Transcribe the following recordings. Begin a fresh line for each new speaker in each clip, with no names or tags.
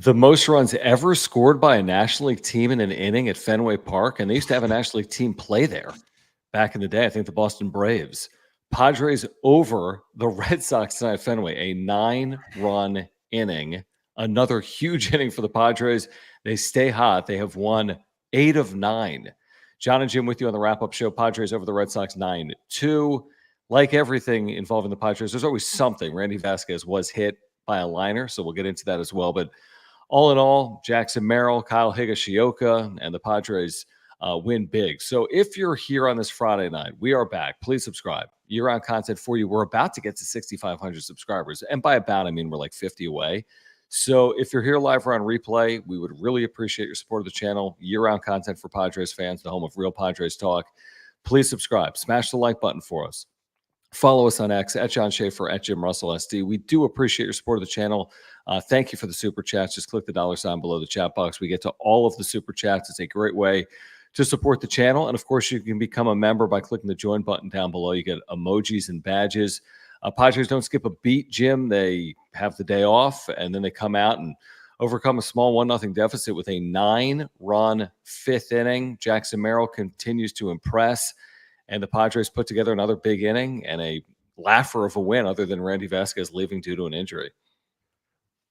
The most runs ever scored by a National League team in an inning at Fenway Park, and they used to have a National League team play there back in the day. I think the Boston Braves. Padres over the Red Sox tonight at Fenway, a 9-run inning. Another huge inning for the Padres. They stay hot. They have won 8 of 9. John and Jim with you on the wrap-up show. Padres over the Red Sox 9-2. Like everything involving the Padres, there's always something. Randy Vasquez was hit by a liner, so we'll get into that as well. But all in all, Jackson Merrill, Kyle Higashioka, and the Padres win big. So if you're here on this Friday night, we are back. Please subscribe. Year-round content for you. We're about to get to 6,500 subscribers. And by about, I mean we're like 50 away. So if you're here live or on replay, we would really appreciate your support of the channel. Year-round content for Padres fans, the home of real Padres talk. Please subscribe. Smash the like button for us. Follow us on X at John Schaefer, at Jim Russell SD. We do appreciate your support of the channel. Thank you for the super chats. Just click the $ below the chat box. We get to all of the super chats. It's a great way to support the channel. And of course, you can become a member by clicking the join button down below. You get emojis and badges. Padres don't skip a beat, Jim. They have the day off, and then they come out and overcome a small 1-0 deficit with a 9-run fifth inning. Jackson Merrill continues to impress. And the Padres put together another big inning and a laugher of a win other than Randy Vasquez leaving due to an injury.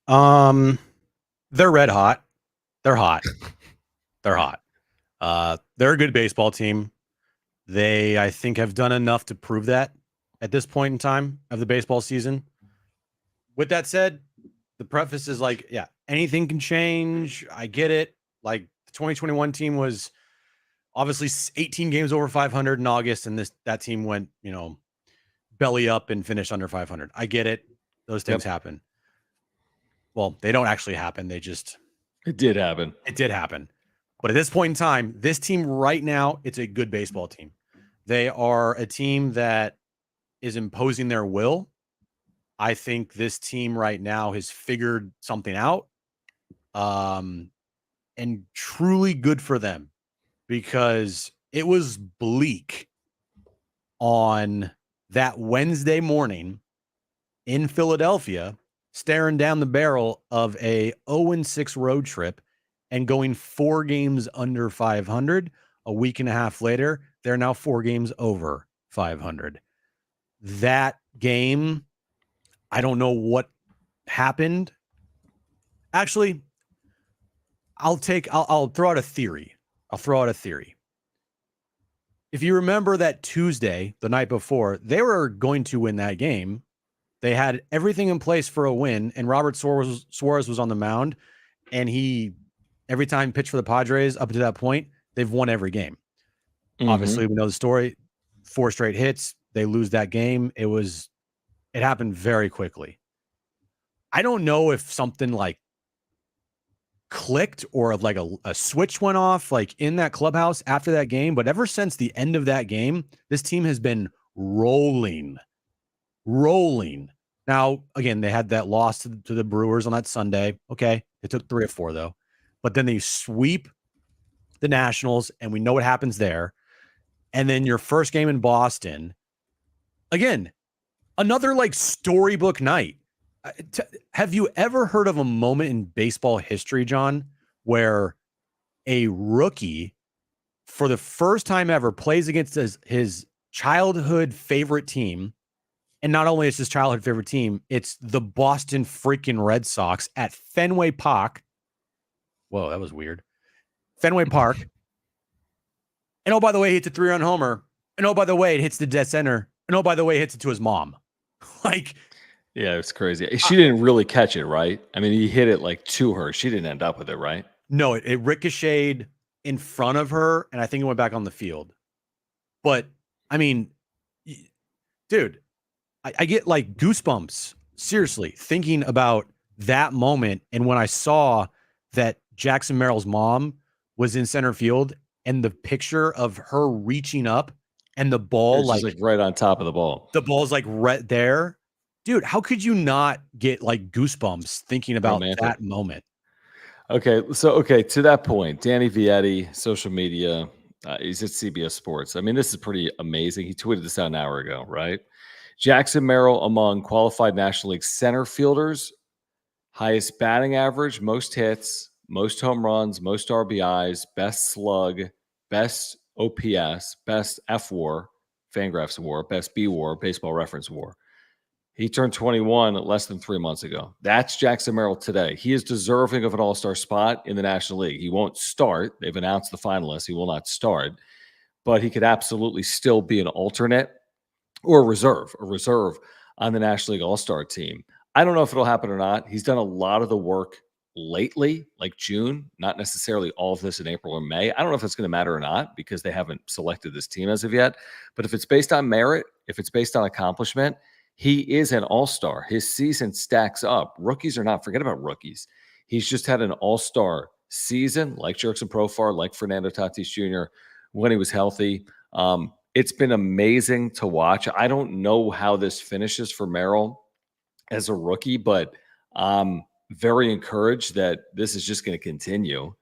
They're red hot. They're hot. They're hot. They're a good baseball team. They, I think, have done enough to prove that at this point in time of the baseball season. With that said, the preface is like, yeah, anything can change. I get it. Like the 2021 team was obviously 18 games over 500 in August, and that team went, belly up and finished under 500. I get it. Those things happen. Well, they don't actually happen. It
did happen.
It did happen. But at this point in time, this team right now, it's a good baseball team. They are a team that is imposing their will. I think this team right now has figured something out. And truly good for them. Because it was bleak on that Wednesday morning in Philadelphia, staring down the barrel of a 0-6 road trip and going 4 games under 500. A week and a half later, they're now 4 games over 500. That game, I don't know what happened. Actually, I'll throw out a theory. If you remember that Tuesday, the night before, they were going to win that game. They had everything in place for a win, and Robert Suarez was on the mound, and he, every time pitched for the Padres up to that point, they've won every game. Obviously, we know the story. 4 straight hits. They lose that game. It happened very quickly. I don't know if something like clicked or like a switch went off like in that clubhouse after that game, but ever since the end of that game, this team has been rolling. Now, again, they had that loss to the Brewers on that Sunday. Okay, they took 3 or 4 though, but then they sweep the Nationals, and we know what happens there. And then your first game in Boston, again, another like storybook night. Have you ever heard of a moment in baseball history, John, where a rookie for the first time ever plays against his childhood favorite team? And not only is his childhood favorite team, it's the Boston freaking Red Sox at Fenway Park. Whoa, that was weird. Fenway Park. And oh, by the way, he hits a 3-run homer. And oh, by the way, it hits the dead center. And oh, by the way, it hits it to his mom. Like,
yeah, it's crazy. She didn't really catch it, right? I mean, he hit it like to her. She didn't end up with it, right?
No, it ricocheted in front of her, and I think it went back on the field. But, I mean, dude, I get like goosebumps, seriously, thinking about that moment. And when I saw that Jackson Merrill's mom was in center field and the picture of her reaching up and the ball like
right on top of the ball.
The ball's like right there. Dude, how could you not get like goosebumps thinking about that moment?
Okay, so to that point, Danny Vietti, social media, he's at CBS Sports. I mean, this is pretty amazing. He tweeted this out an hour ago, right? Jackson Merrill among qualified National League center fielders highest batting average, most hits, most home runs, most RBIs, best slug, best OPS, best F WAR, Fangraphs WAR, best B WAR, Baseball Reference WAR. He turned 21 less than 3 months ago. That's Jackson Merrill today. He is deserving of an all-star spot in the National League. He won't start. They've announced the finalists. He will not start, but he could absolutely still be an alternate or a reserve on the National League All-Star team. I don't know if it'll happen or not. He's done a lot of the work lately, like June, not necessarily all of this in April or May. I don't know if it's going to matter or not because they haven't selected this team as of yet. But if it's based on merit, if it's based on accomplishment, he is an all-star. His season stacks up. Rookies are not. Forget about rookies. He's just had an all-star season, like Jurickson Profar, like Fernando Tatis Jr. when he was healthy. It's been amazing to watch. I don't know how this finishes for Merrill as a rookie, but I'm very encouraged that this is just going to continue.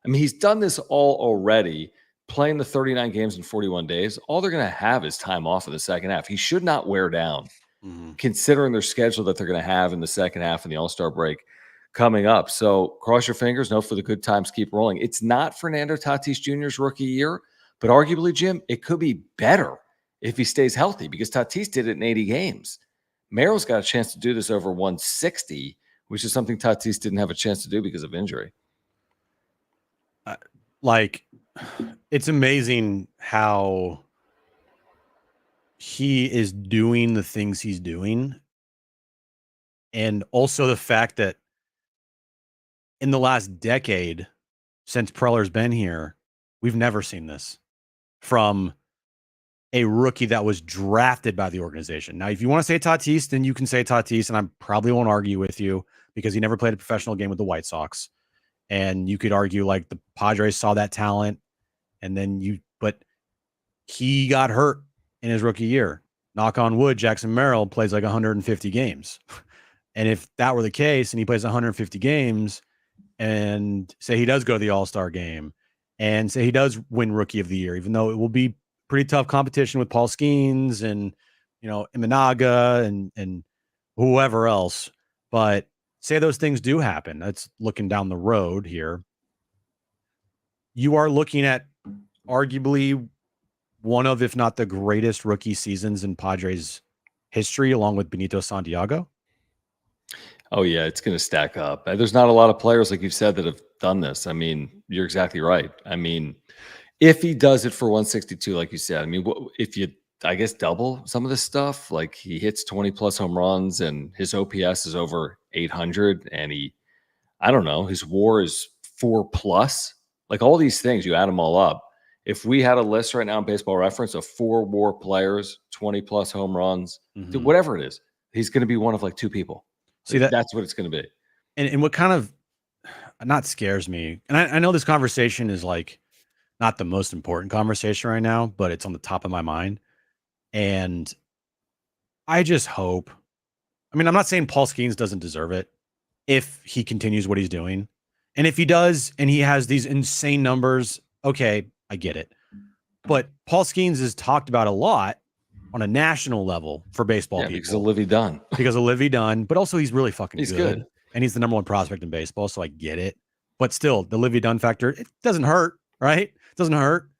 I mean, he's done this all already, playing the 39 games in 41 days. All they're going to have is time off in the second half. He should not wear down, considering their schedule that they're going to have in the second half and the All-Star break coming up. So cross your fingers, know for the good times keep rolling. It's not Fernando Tatis Jr.'s rookie year, but arguably, Jim, it could be better if he stays healthy because Tatis did it in 80 games. Merrill's got a chance to do this over 160, which is something Tatis didn't have a chance to do because of injury.
It's amazing how he is doing the things he's doing. And also the fact that in the last decade, since Preller's been here, we've never seen this from a rookie that was drafted by the organization. Now, if you want to say Tatis, then you can say Tatis, and I probably won't argue with you because he never played a professional game with the White Sox. And you could argue like the Padres saw that talent, but he got hurt in his rookie year. Knock on wood, Jackson Merrill plays like 150 games. And if that were the case and he plays 150 games and say he does go to the All-Star game and say he does win Rookie of the Year, even though it will be pretty tough competition with Paul Skeens and, Imanaga and whoever else. But say those things do happen. That's looking down the road here. You are looking at arguably one of, if not the greatest rookie seasons in Padres history, along with Benito Santiago.
Oh, yeah, it's going to stack up. There's not a lot of players, like you've said, that have done this. I mean, you're exactly right. I mean, if he does it for 162, like you said, I mean, if you, I guess, double some of this stuff, like he hits 20-plus home runs and his OPS is over 800 and I don't know, his WAR is 4+. Like all these things, you add them all up. If we had a list right now in Baseball Reference of 4 WAR players, 20-plus home runs, whatever it is, he's going to be one of like 2 people. See, that's what it's going to be.
And what kind of not scares me, and I know this conversation is like not the most important conversation right now, but it's on the top of my mind. And I just hope, I mean, I'm not saying Paul Skeens doesn't deserve it if he continues what he's doing. And if he does, and he has these insane numbers, okay, I get it. But Paul Skeens is talked about a lot on a national level for baseball people.
Because of Livy Dunn.
But also he's really fucking good. And he's the number 1 prospect in baseball, so I get it. But still, the Livy Dunn factor, it doesn't hurt, right? It doesn't hurt.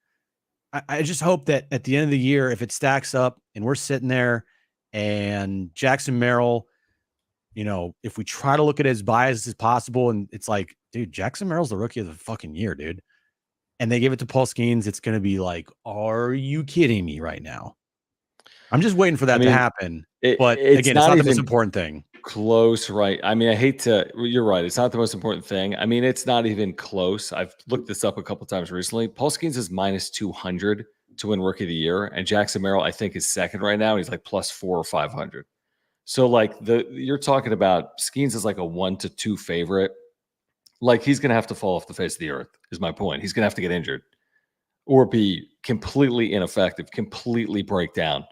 I just hope that at the end of the year, if it stacks up and we're sitting there and Jackson Merrill, if we try to look at it as biased as possible, and it's like, dude, Jackson Merrill's the rookie of the fucking year, dude. And they give it to Paul Skeens, it's going to be like, are you kidding me right now? I'm just waiting for that to happen. But again, it's not the most important thing.
Close, right? I mean, you're right. It's not the most important thing. I mean, it's not even close. I've looked this up a couple times recently. Paul Skeens is -200 to win Rookie of the Year. And Jackson Merrill, I think, is second right now. He's like +400 or 500. So like you're talking about Skeens is like a 1 to 2 favorite. Like he's going to have to fall off the face of the earth is my point. He's going to have to get injured or be completely ineffective, completely break down.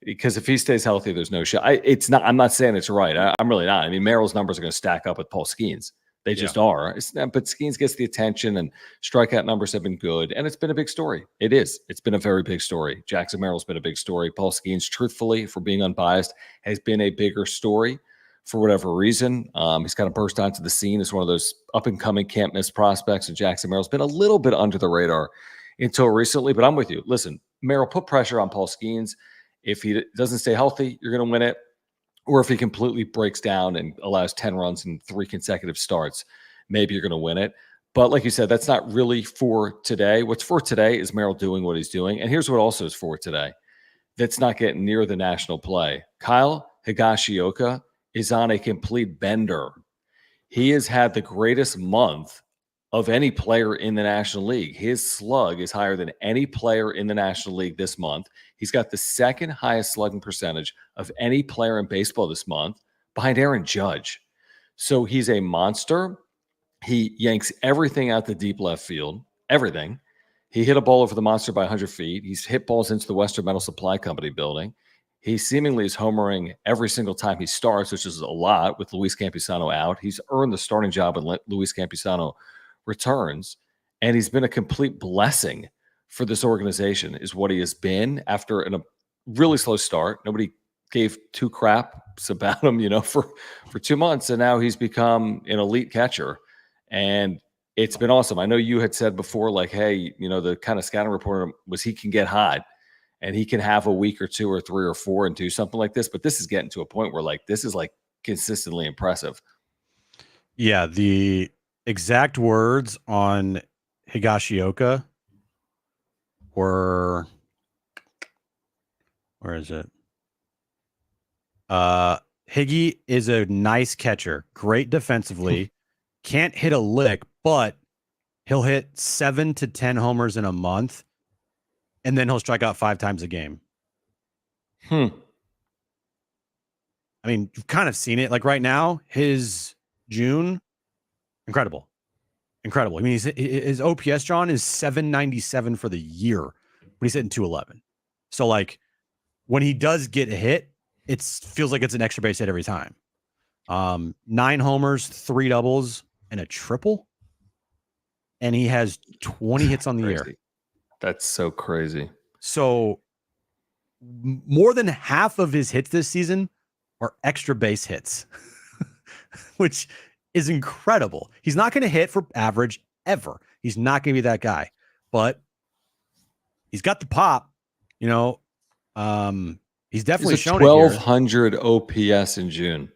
Because if he stays healthy, there's no shot. I'm not saying it's right. I'm really not. I mean, Merrill's numbers are going to stack up with Paul Skeens. They just are. But Skeens gets the attention, and strikeout numbers have been good. And it's been a big story. It is. It's been a very big story. Jackson Merrill's been a big story. Paul Skeens, truthfully, for being unbiased, has been a bigger story for whatever reason. He's kind of burst onto the scene as one of those up-and-coming can't-miss prospects, and Jackson Merrill's been a little bit under the radar until recently, but I'm with you. Listen, Merrill, put pressure on Paul Skeens. If he doesn't stay healthy, you're going to win it. Or if he completely breaks down and allows 10 runs in 3 consecutive starts, maybe you're going to win it. But like you said, that's not really for today. What's for today is Merrill doing what he's doing. And here's what also is for today that's not getting near the national play. Kyle Higashioka is on a complete bender. He has had the greatest month of any player in the National League. His slug is higher than any player in the National League this month. He's got the second highest slugging percentage of any player in baseball this month, behind Aaron Judge. So he's a monster. He yanks everything out the deep left field, everything. He hit a ball over the monster by 100 feet. He's hit balls into the Western Metal Supply Company building. He seemingly is homering every single time he starts, which is a lot with Luis Campusano out. He's earned the starting job when Luis Campusano returns, and he's been a complete blessing for this organization is what he has been after a really slow start. Nobody gave 2 craps about him, for 2 months, and now he's become an elite catcher, and it's been awesome. I know you had said before, like, hey, the kind of scouting report was he can get hot and he can have a week or 2 or 3 or 4 and do something like this, but this is getting to a point where this is consistently impressive.
Yeah, the exact words on Higashioka were, where is it? Higgy is a nice catcher, great defensively, can't hit a lick, but he'll hit 7 to 10 homers in a month, and then he'll strike out 5 times a game. I mean, you've kind of seen it. Like right now, his June, incredible. I mean, his OPS, John, is 797 for the year, but he's hitting 211. So, when he does get a hit, it feels like it's an extra base hit every time. 9 homers, 3 doubles, and a triple. And he has 20 hits on the year.
That's so crazy.
So more than half of his hits this season are extra base hits, which is incredible. He's not going to hit for average ever. He's not going to be that guy, but he's got the pop, he's definitely shown
1,200 OPS in June.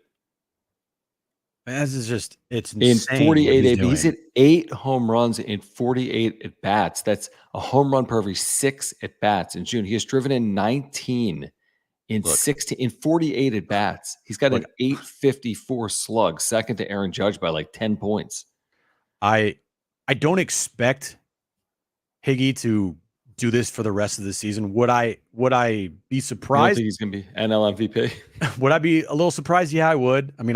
Man, this is just, it's insane.
In 48, he's hit 8 home runs in 48 at bats. That's a home run per every 6 at bats in June. He has driven in 19 in 48 at bats. He's got an 854 slug, second to Aaron Judge by 10 points.
I don't expect Higgy to do this for the rest of the season. Would I be surprised?
I don't think he's going to be NL MVP.
Would I be a little surprised? Yeah, I would. I mean,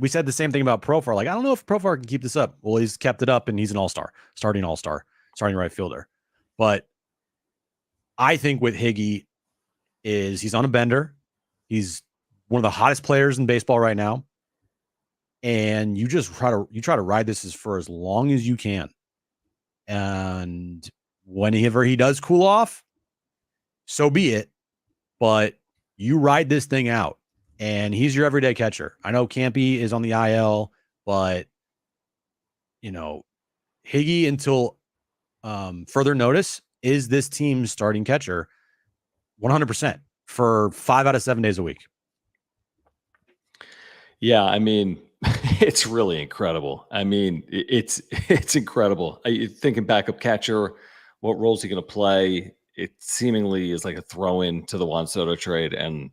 we said the same thing about Profar. I don't know if Profar can keep this up. Well, he's kept it up, and he's an all-star, starting right fielder. But I think with Higgy he's on a bender. He's one of the hottest players in baseball right now. And you just try to ride this for as long as you can. And whenever he does cool off, so be it. But you ride this thing out, and he's your everyday catcher. I know Campy is on the IL, but Higgy, until further notice, is this team's starting catcher 100% for 5 out of 7 days a week.
Yeah, I mean, it's really incredible. I mean, it's incredible. Thinking backup catcher, what role is he going to play? It seemingly is like a throw-in to the Juan Soto trade, and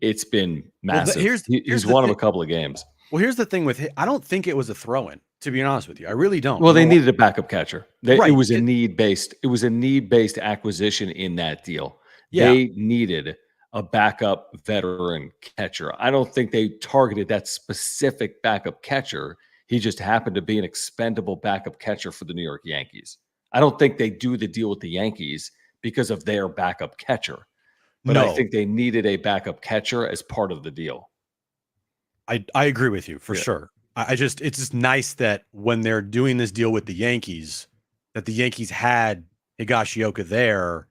it's been massive. He's won him a couple of games.
Well, here's the thing with I don't think it was a throw-in, to be honest with you. I really don't.
Well, they needed a backup catcher. It was a need-based acquisition in that deal. Yeah. They needed a backup veteran catcher. I don't think they targeted that specific backup catcher. He just happened to be an expendable backup catcher for the New York Yankees. I don't think they do the deal with the Yankees because of their backup catcher. But I think they needed a backup catcher as part of the deal.
I agree with you for sure. It's just nice that when they're doing this deal with the Yankees, that the Yankees had Higashioka there,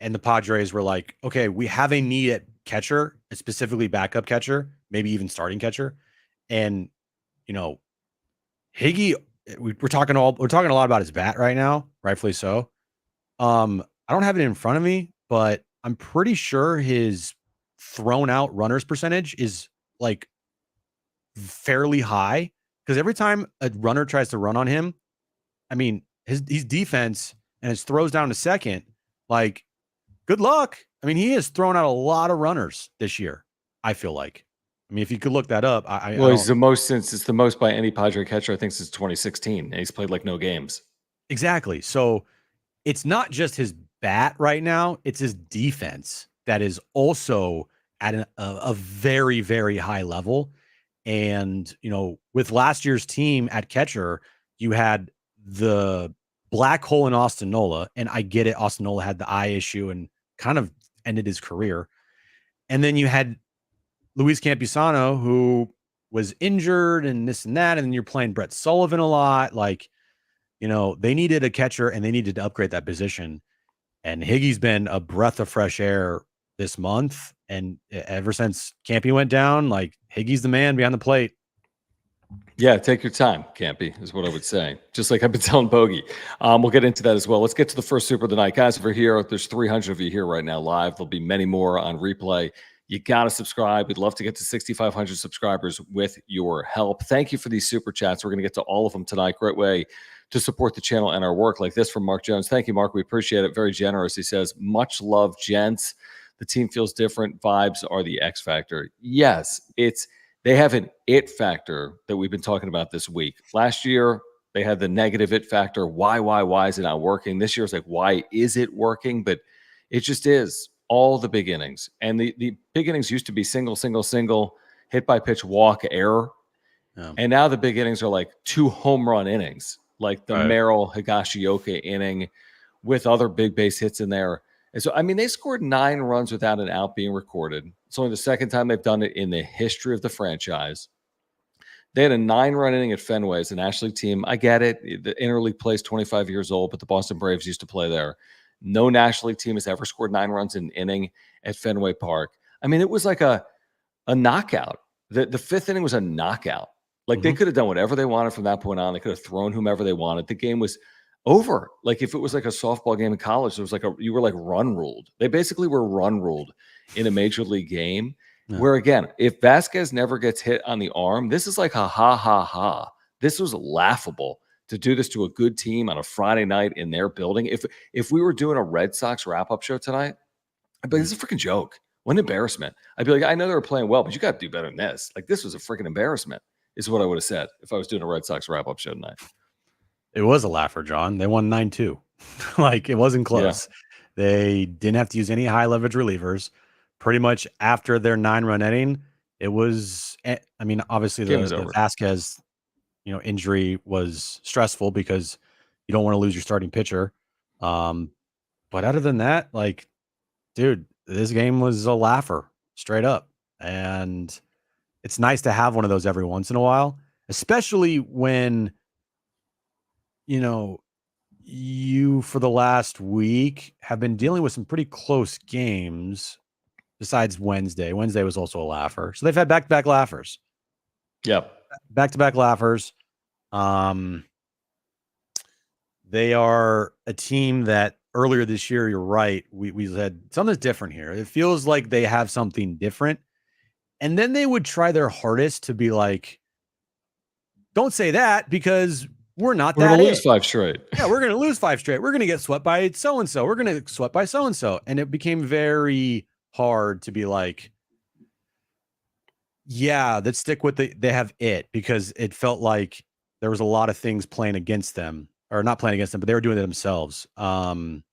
and the Padres were like, okay, we have a need catcher, specifically backup catcher, maybe even starting catcher. And, Higgy, we're talking a lot about his bat right now, rightfully so. I don't have it in front of me, but I'm pretty sure his thrown out runners percentage is like fairly high, because every time a runner tries to run on him, I mean, his defense and his throws down to second, like, good luck. I mean, he has thrown out a lot of runners this year, I feel like. I mean, if you could look that up, I
Well,
don't.
it's the most by any Padre catcher, I think, since 2016. And he's played like no games.
Exactly. So it's not just his bat right now, it's his defense that is also at a very, very high level. And, with last year's team at catcher, you had the black hole in Austin Nola. And I get it. Austin Nola had the eye issue and kind of ended his career. And then you had Luis Campusano, who was injured and this and that. And then you're playing Brett Sullivan a lot. Like, they needed a catcher and they needed to upgrade that position. And Higgy's been a breath of fresh air this month. And ever since Campy went down, like, Higgy's the man behind the plate.
Yeah, take your time, Campy, is what I would say. Just like I've been telling Bogey. We'll get into that as well. Let's get to the first Super of the night. Guys, if you're here, there's 300 of you here right now live. There'll be many more on replay. You got to subscribe. We'd love to get to 6,500 subscribers with your help. Thank you for these super chats. We're going to get to all of them tonight. Great way to support the channel and our work, like this from Mark Jones. Thank you, Mark. We appreciate it. Very generous. He says, much love, gents. The team feels different. Vibes are the X factor. Yes, they have an it factor that we've been talking about this week. Last year, they had the negative it factor. Why is it not working? This year, it's like, why is it working? But it just is. All the big innings. And the big innings used to be single, hit by pitch, walk, error. Yeah. And now the big innings are like 2 home run innings, like the Merrill Higashioka inning with other big base hits in there. And so, I mean, they scored 9 runs without an out being recorded. It's only the second time they've done it in the history of the franchise. They had a 9-run inning at Fenway as a National League team. I get it. The interleague plays 25 years old, but the Boston Braves used to play there. No National League team has ever scored 9 runs in an inning at Fenway Park. I mean, it was like a knockout. The 5th inning was a knockout. Like, they could have done whatever they wanted from that point on. They could have thrown whomever they wanted. The game was over. Like, if it was like a softball game in college, it was like you were like run ruled. They basically were run ruled in a major league game. Yeah. Where, again, if Vasquez never gets hit on the arm, this is like a ha. This was laughable to do this to a good team on a Friday night in their building. If we were doing a Red Sox wrap-up show tonight, I'd be like, this is a freaking joke. What an embarrassment. I'd be like, I know they were playing well, but you got to do better than this. Like, this was a freaking embarrassment, is what I would have said if I was doing a Red Sox wrap-up show tonight.
It was a laugher, John. They won 9-2. Like, it wasn't close. Yeah. They didn't have to use any high-leverage relievers. Pretty much after their 9-run inning, it was, I mean, obviously the Vasquez injury was stressful because you don't want to lose your starting pitcher. But other than that, like, dude, this game was a laugher straight up. And it's nice to have one of those every once in a while, especially when, you for the last week have been dealing with some pretty close games besides Wednesday. Wednesday was also a laugher. So they've had back-to-back laughers.
Yep.
Back-to-back laughers. They are a team that earlier this year, you're right, we said something's different here. It feels like they have something different. And then they would try their hardest to be like, don't say that because we're not
we're
that.
We're going to lose 5 straight.
Yeah, we're going to lose 5 straight. We're going to get swept by so-and-so. We're going to get swept by so-and-so. And it became very hard to be like, yeah, let's stick with they have it, because it felt like there was a lot of things playing against them, or not playing against them, but they were doing it themselves. And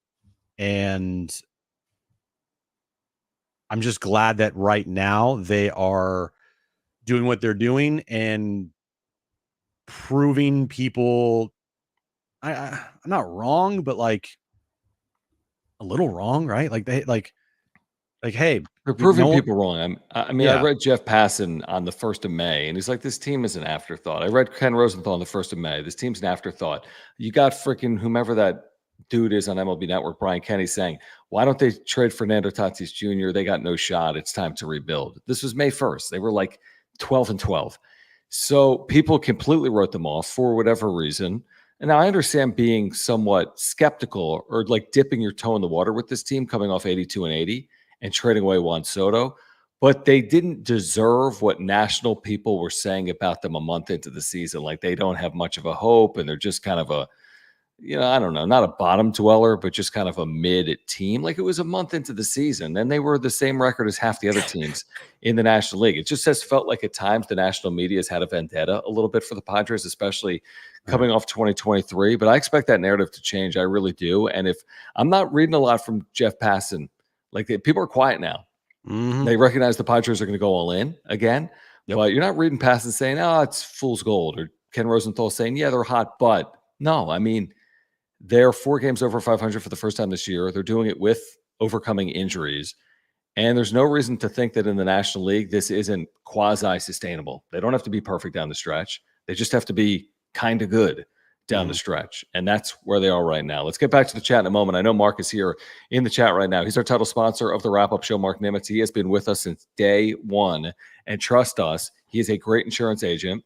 I'm just glad that right now they are doing what they're doing and proving people I'm not wrong, but like a little wrong, right? Like they like, hey,
they're proving people wrong. I mean, yeah. I read Jeff Passan on the 1st of May, and he's like, this team is an afterthought. I read Ken Rosenthal on the 1st of May. This team's an afterthought. You got freaking whomever that dude is on MLB Network, Brian Kenny, saying, why don't they trade Fernando Tatis Jr.? They got no shot. It's time to rebuild. This was May 1st. They were like 12-12. So people completely wrote them off for whatever reason. And now I understand being somewhat skeptical or like dipping your toe in the water with this team coming off 82-80 and trading away Juan Soto. But they didn't deserve what national people were saying about them a month into the season. Like they don't have much of a hope and they're just kind of a, I don't know, not a bottom dweller, but just kind of a mid team. Like it was a month into the season, and they were the same record as half the other teams in the National League. It just has felt like at times the national media has had a vendetta a little bit for the Padres, especially coming off 2023. But I expect that narrative to change. I really do. And if I'm not reading a lot from Jeff Passan, like people are quiet now.
Mm-hmm.
They recognize the Padres are going to go all in again. Yep. But you're not reading Passan saying, oh, it's fool's gold, or Ken Rosenthal saying, yeah, they're hot. But no, I mean, they're 4 games over 500 for the first time this year. They're doing it with overcoming injuries. And there's no reason to think that in the National League, this isn't quasi-sustainable. They don't have to be perfect down the stretch. They just have to be kind of good down the stretch. And that's where they are right now. Let's get back to the chat in a moment. I know Mark is here in the chat right now. He's our title sponsor of the wrap-up show, Mark Nimitz. He has been with us since day one. And trust us, he is a great insurance agent.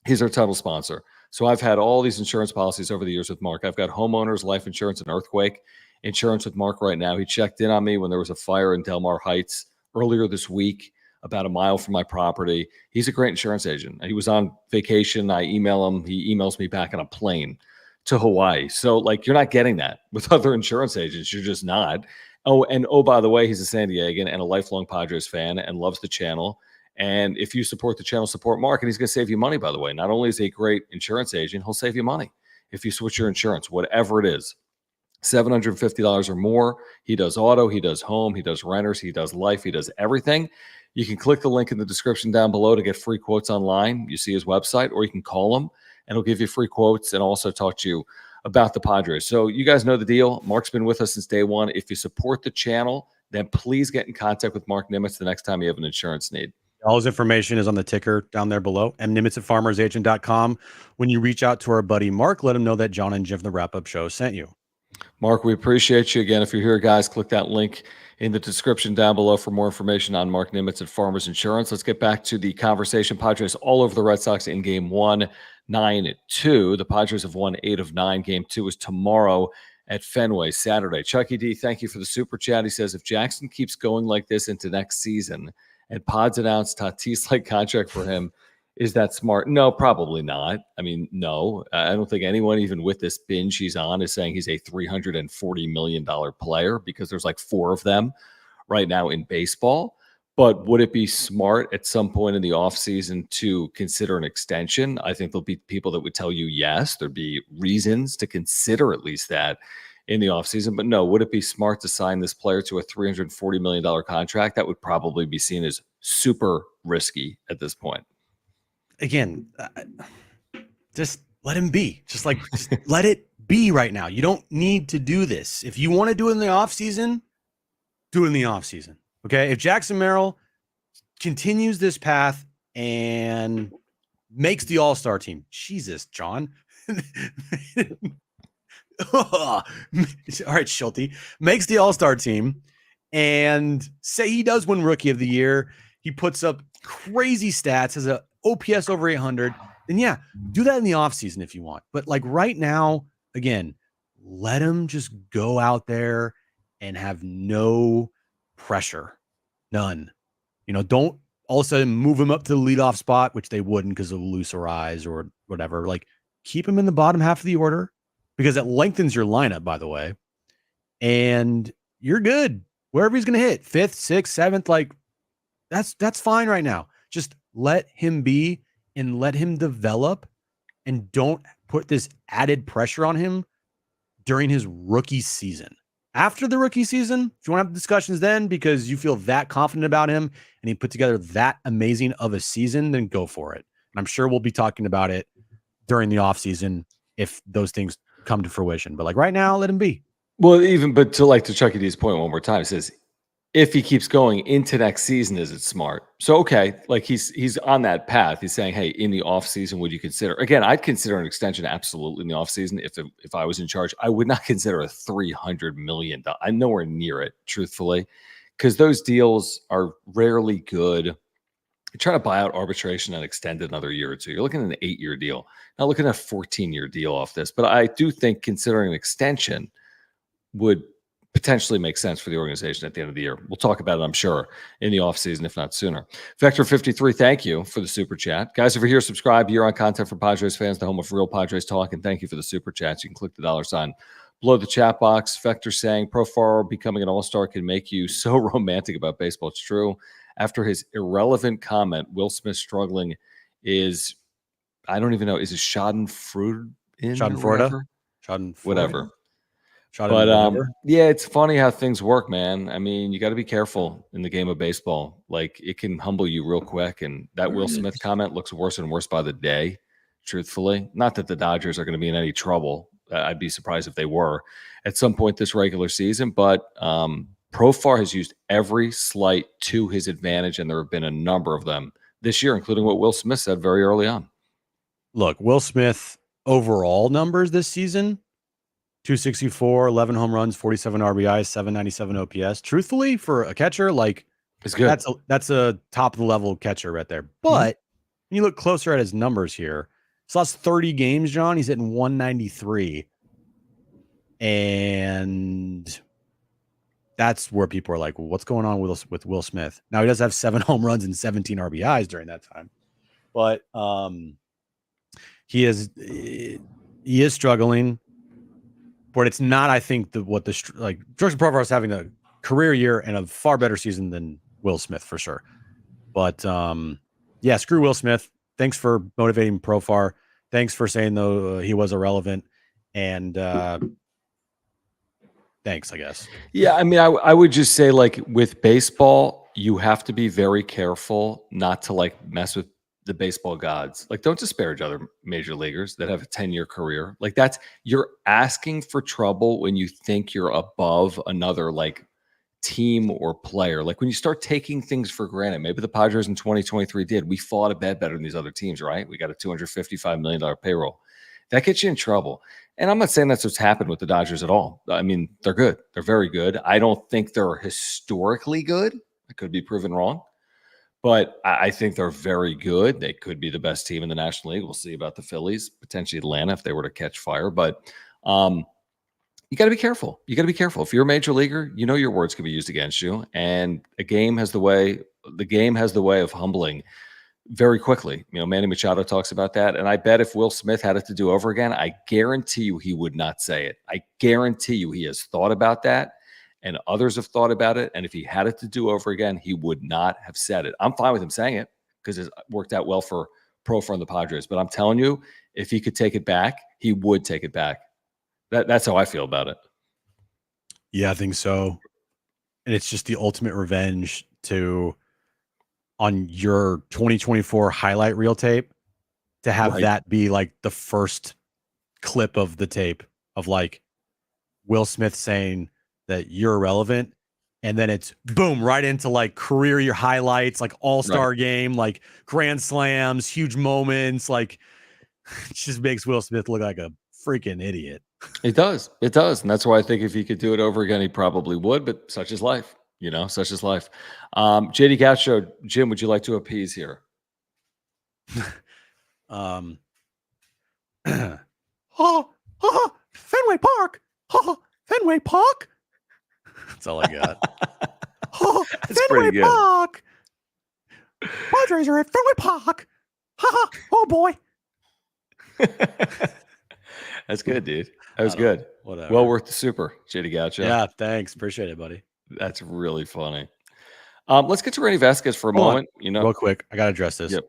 He's our title sponsor. So I've had all these insurance policies over the years with Mark. I've got homeowners, life insurance, and earthquake insurance with Mark right now. He checked in on me when there was a fire in Del Mar Heights earlier this week, about a mile from my property. He's a great insurance agent. He was on vacation. I email him. He emails me back on a plane to Hawaii. So, like, you're not getting that with other insurance agents. You're just not. Oh, by the way, he's a San Diegan and a lifelong Padres fan and loves the channel. And if you support the channel, support Mark, and he's going to save you money, by the way. Not only is he a great insurance agent, he'll save you money if you switch your insurance, whatever it is. $750 or more. He does auto, he does home, he does renters, he does life, he does everything. You can click the link in the description down below to get free quotes online. You see his website, or you can call him, and he'll give you free quotes and also talk to you about the Padres. So you guys know the deal. Mark's been with us since day one. If you support the channel, then please get in contact with Mark Nimitz the next time you have an insurance need.
All his information is on the ticker down there below, mnimitz@farmersagent.com. When you reach out to our buddy Mark, let him know that John and Jim from the Wrap-Up Show sent you.
Mark, we appreciate you. Again, if you're here, guys, click that link in the description down below for more information on Mark Nimitz at Farmers Insurance. Let's get back to the conversation. Padres all over the Red Sox in Game 1, 9-2. The Padres have won 8 of 9. Game 2 is tomorrow at Fenway, Saturday. Chucky D, thank you for the super chat. He says, if Jackson keeps going like this into next season and Pods announced Tatis-like contract for him, is that smart? No, probably not. I mean, no. I don't think anyone, even with this binge he's on, is saying he's a $340 million player, because there's like 4 of them right now in baseball. But would it be smart at some point in the offseason to consider an extension? I think there'll be people that would tell you yes. There'd be reasons to consider at least that in the offseason. But no, would it be smart to sign this player to a $340 million contract? That would probably be seen as super risky at this point.
Again, just let him be. Just let it be right now. You don't need to do this. If you want to do it in the offseason, do it in the offseason. Okay? If Jackson Merrill continues this path and makes the All-Star team, Jesus, John. All right, Schulte. Makes the All-Star team, and say he does win Rookie of the Year. He puts up crazy stats, has a OPS over 800, then yeah, do that in the offseason if you want. But like right now, again, let him just go out there and have no pressure. None. Don't all of a sudden move him up to the leadoff spot, which they wouldn't because of looser eyes or whatever. Like, keep him in the bottom half of the order, because it lengthens your lineup, by the way. And you're good. Wherever he's going to hit, 5th, 6th, 7th, like that's fine right now. Just let him be and let him develop, and don't put this added pressure on him during his rookie season. After the rookie season, if you want to have discussions then because you feel that confident about him and he put together that amazing of a season, then go for it. And I'm sure we'll be talking about it during the offseason if those things come to fruition. But like right now, let him be.
Well, but to Chucky D's point one more time, it says if he keeps going into next season, is it smart? So, okay, like he's on that path. He's saying, hey, in the offseason, would you consider? Again, I'd consider an extension absolutely in the offseason if I was in charge. I would not consider a $300 million. I'm nowhere near it, truthfully, because those deals are rarely good. You try to buy out arbitration and extend another year or two. You're looking at an 8-year deal, not looking at a 14-year deal off this. But I do think considering an extension would potentially make sense for the organization at the end of the year. We'll talk about it, I'm sure, in the offseason, if not sooner. Vector53, thank you for the super chat. Guys, if you're here, subscribe. You're on content for Padres fans, the home of real Padres talk, and thank you for the super chats. You can click the $sign below the chat box. Vector saying, Profar becoming an all-star can make you so romantic about baseball. It's true. After his irrelevant comment, Will Smith struggling is, I don't even know, is it Schadenfreude in or whatever? Whatever. But yeah, it's funny how things work, man. I mean, you got to be careful in the game of baseball. Like, it can humble you real quick. And that Will Smith comment looks worse and worse by the day, truthfully. Not that the Dodgers are going to be in any trouble. I'd be surprised if they were at some point this regular season. But Profar has used every slight to his advantage, and there have been a number of them this year, including what Will Smith said very early on.
Look, Will Smith overall numbers this season, 264, 11 home runs, 47 RBIs, 797 OPS. Truthfully, for a catcher, like,
it's good.
That's a top of the level catcher right there. But when you look closer at his numbers here, his last 30 games, John, he's hitting 193. And that's where people are like, well, what's going on with Will Smith? Now, he does have 7 home runs and 17 RBIs during that time. But he is struggling. But it's not, I think, Jurickson Profar is having a career year and a far better season than Will Smith for sure. But yeah, screw Will Smith. Thanks for motivating Profar. Thanks for saying though he was irrelevant. And thanks, I guess.
Yeah, I mean, I would just say, like, with baseball, you have to be very careful not to like mess with the baseball gods. Like, don't disparage other major leaguers that have a 10-year career. Like, you're asking for trouble when you think you're above another like team or player. Like, when you start taking things for granted, maybe the Padres in 2023 did. We fought a bed better than these other teams, right? We got a $255 million payroll. That gets you in trouble. And I'm not saying that's what's happened with the Dodgers at all. I mean, they're good. They're very good. I don't think they're historically good. I could be proven wrong. But I think they're very good. They could be the best team in the National League. We'll see about the Phillies, potentially Atlanta if they were to catch fire. But you got to be careful. You got to be careful. If you're a major leaguer, you know your words can be used against you. And the game has the way of humbling very quickly. You know, Manny Machado talks about that. And I bet if Will Smith had it to do over again, I guarantee you he would not say it. I guarantee you he has thought about that. And others have thought about it. And if he had it to do over again, he would not have said it. I'm fine with him saying it because it worked out well for Profar and the Padres. But I'm telling you, if he could take it back, he would take it back. That's how I feel about it.
Yeah, I think so. And it's just the ultimate revenge on your 2024 highlight reel tape to have that be like the first clip of the tape of like Will Smith saying that you're irrelevant, and then it's boom right into like career year highlights, like all-star game, like grand slams, huge moments. Like, it just makes Will Smith look like a freaking idiot.
It does, and that's why I think if he could do it over again, he probably would. But such is life, you know. Such is life. JD Gaucho, Jim, would you like to appease here?
Fenway Park. Fenway Park. That's all I got.
That's Fenway pretty good.
Park. Padres are at Fenway Park. Oh boy.
That's good, dude. That was good.
Whatever.
Well worth the super, JD Gaucho.
Yeah, thanks. Appreciate it, buddy.
That's really funny. Let's get to Randy Vasquez for a moment. You know,
real quick, I got to address this.
Yep,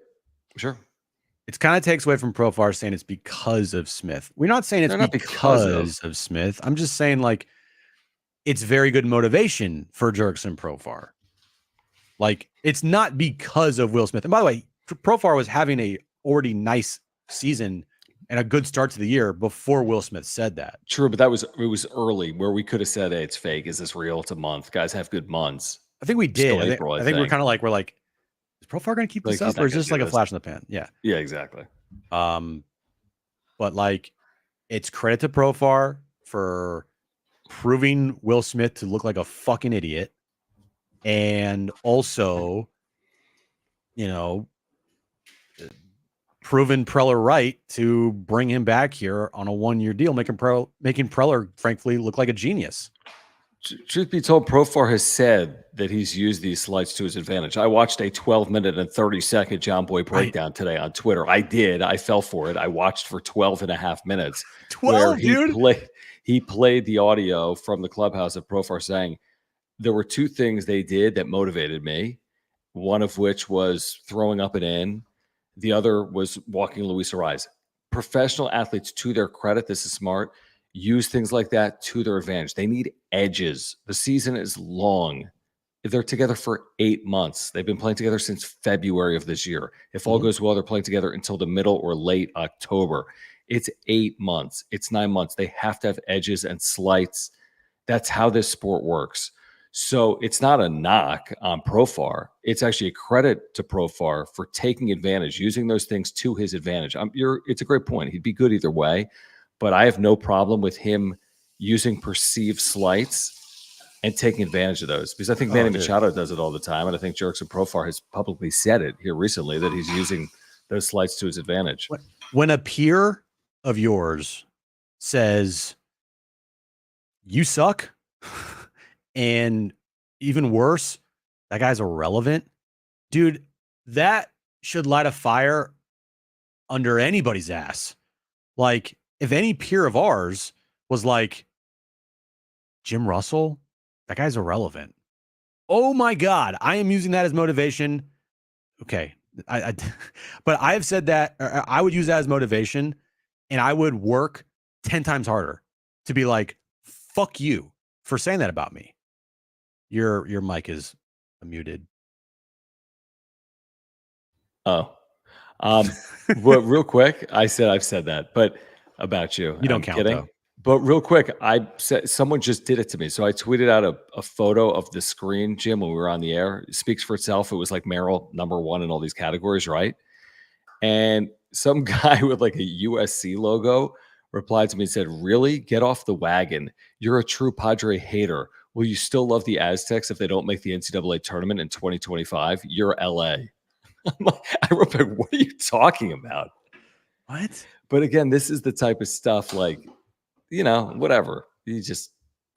sure.
It kind of takes away from Profar saying it's because of Smith. We're not saying it's because of Smith. I'm just saying, like, it's very good motivation for Jurickson Profar. Like, it's not because of Will Smith. And by the way, Profar was having a already nice season and a good start to the year before Will Smith said that.
True, but it was early where we could have said, hey, it's fake. Is this real? It's a month. Guys have good months.
I think we did.
Still April,
I think we're kind of like, is Profar going to keep this up, or is this like a flash in the pan? Yeah.
Yeah, exactly.
But like, it's credit to Profar for proving Will Smith to look like a fucking idiot, and also, proven Preller right to bring him back here on a 1-year deal, making Preller frankly look like a genius.
Truth be told, Profar has said that he's used these slights to his advantage. I watched a 12-minute and 30-second John Boy breakdown today on Twitter. I did. I fell for it. I watched for 12 and a half minutes.
12, dude?
He played the audio from the clubhouse of Profar saying there were two things they did that motivated me, one of which was throwing up and in. The other was walking Luis Ariz. Professional athletes, to their credit, this is smart, use things like that to their advantage. They need edges. The season is long. They're together for 8 months. They've been playing together since February of this year. If all goes well, they're playing together until the middle or late October. It's 8 months. It's 9 months. They have to have edges and slights. That's how this sport works. So it's not a knock on Profar. It's actually a credit to Profar for taking advantage, using those things to his advantage. It's a great point. He'd be good either way, but I have no problem with him using perceived slights and taking advantage of those, because I think Manny Machado does it all the time, and I think Jurickson Profar has publicly said it here recently that he's using those slights to his advantage.
When a peer of yours says, "You suck," and even worse, that guy's irrelevant, dude, that should light a fire under anybody's ass. Like, if any peer of ours was like, Jim Russell, that guy's irrelevant. Oh my God, I am using that as motivation. Okay. But I have said that I would use that as motivation, and I would work 10 times harder to be like, fuck you for saying that about me. Your mic is muted.
Oh, well, real quick, I've said that, but about you,
you don't count,
kidding.
Though.
But real quick, I said someone just did it to me. So I tweeted out a photo of the screen, Jim, when we were on the air. It speaks for itself. It was like Merrill #1 in all these categories, right? And some guy with like a USC logo replied to me and said, "Really? Get off the wagon. You're a true Padre hater. Will you still love the Aztecs if they don't make the NCAA tournament in 2025? You're LA." I wrote back, "What are you talking about?"
What?
But again, this is the type of stuff like, whatever. It's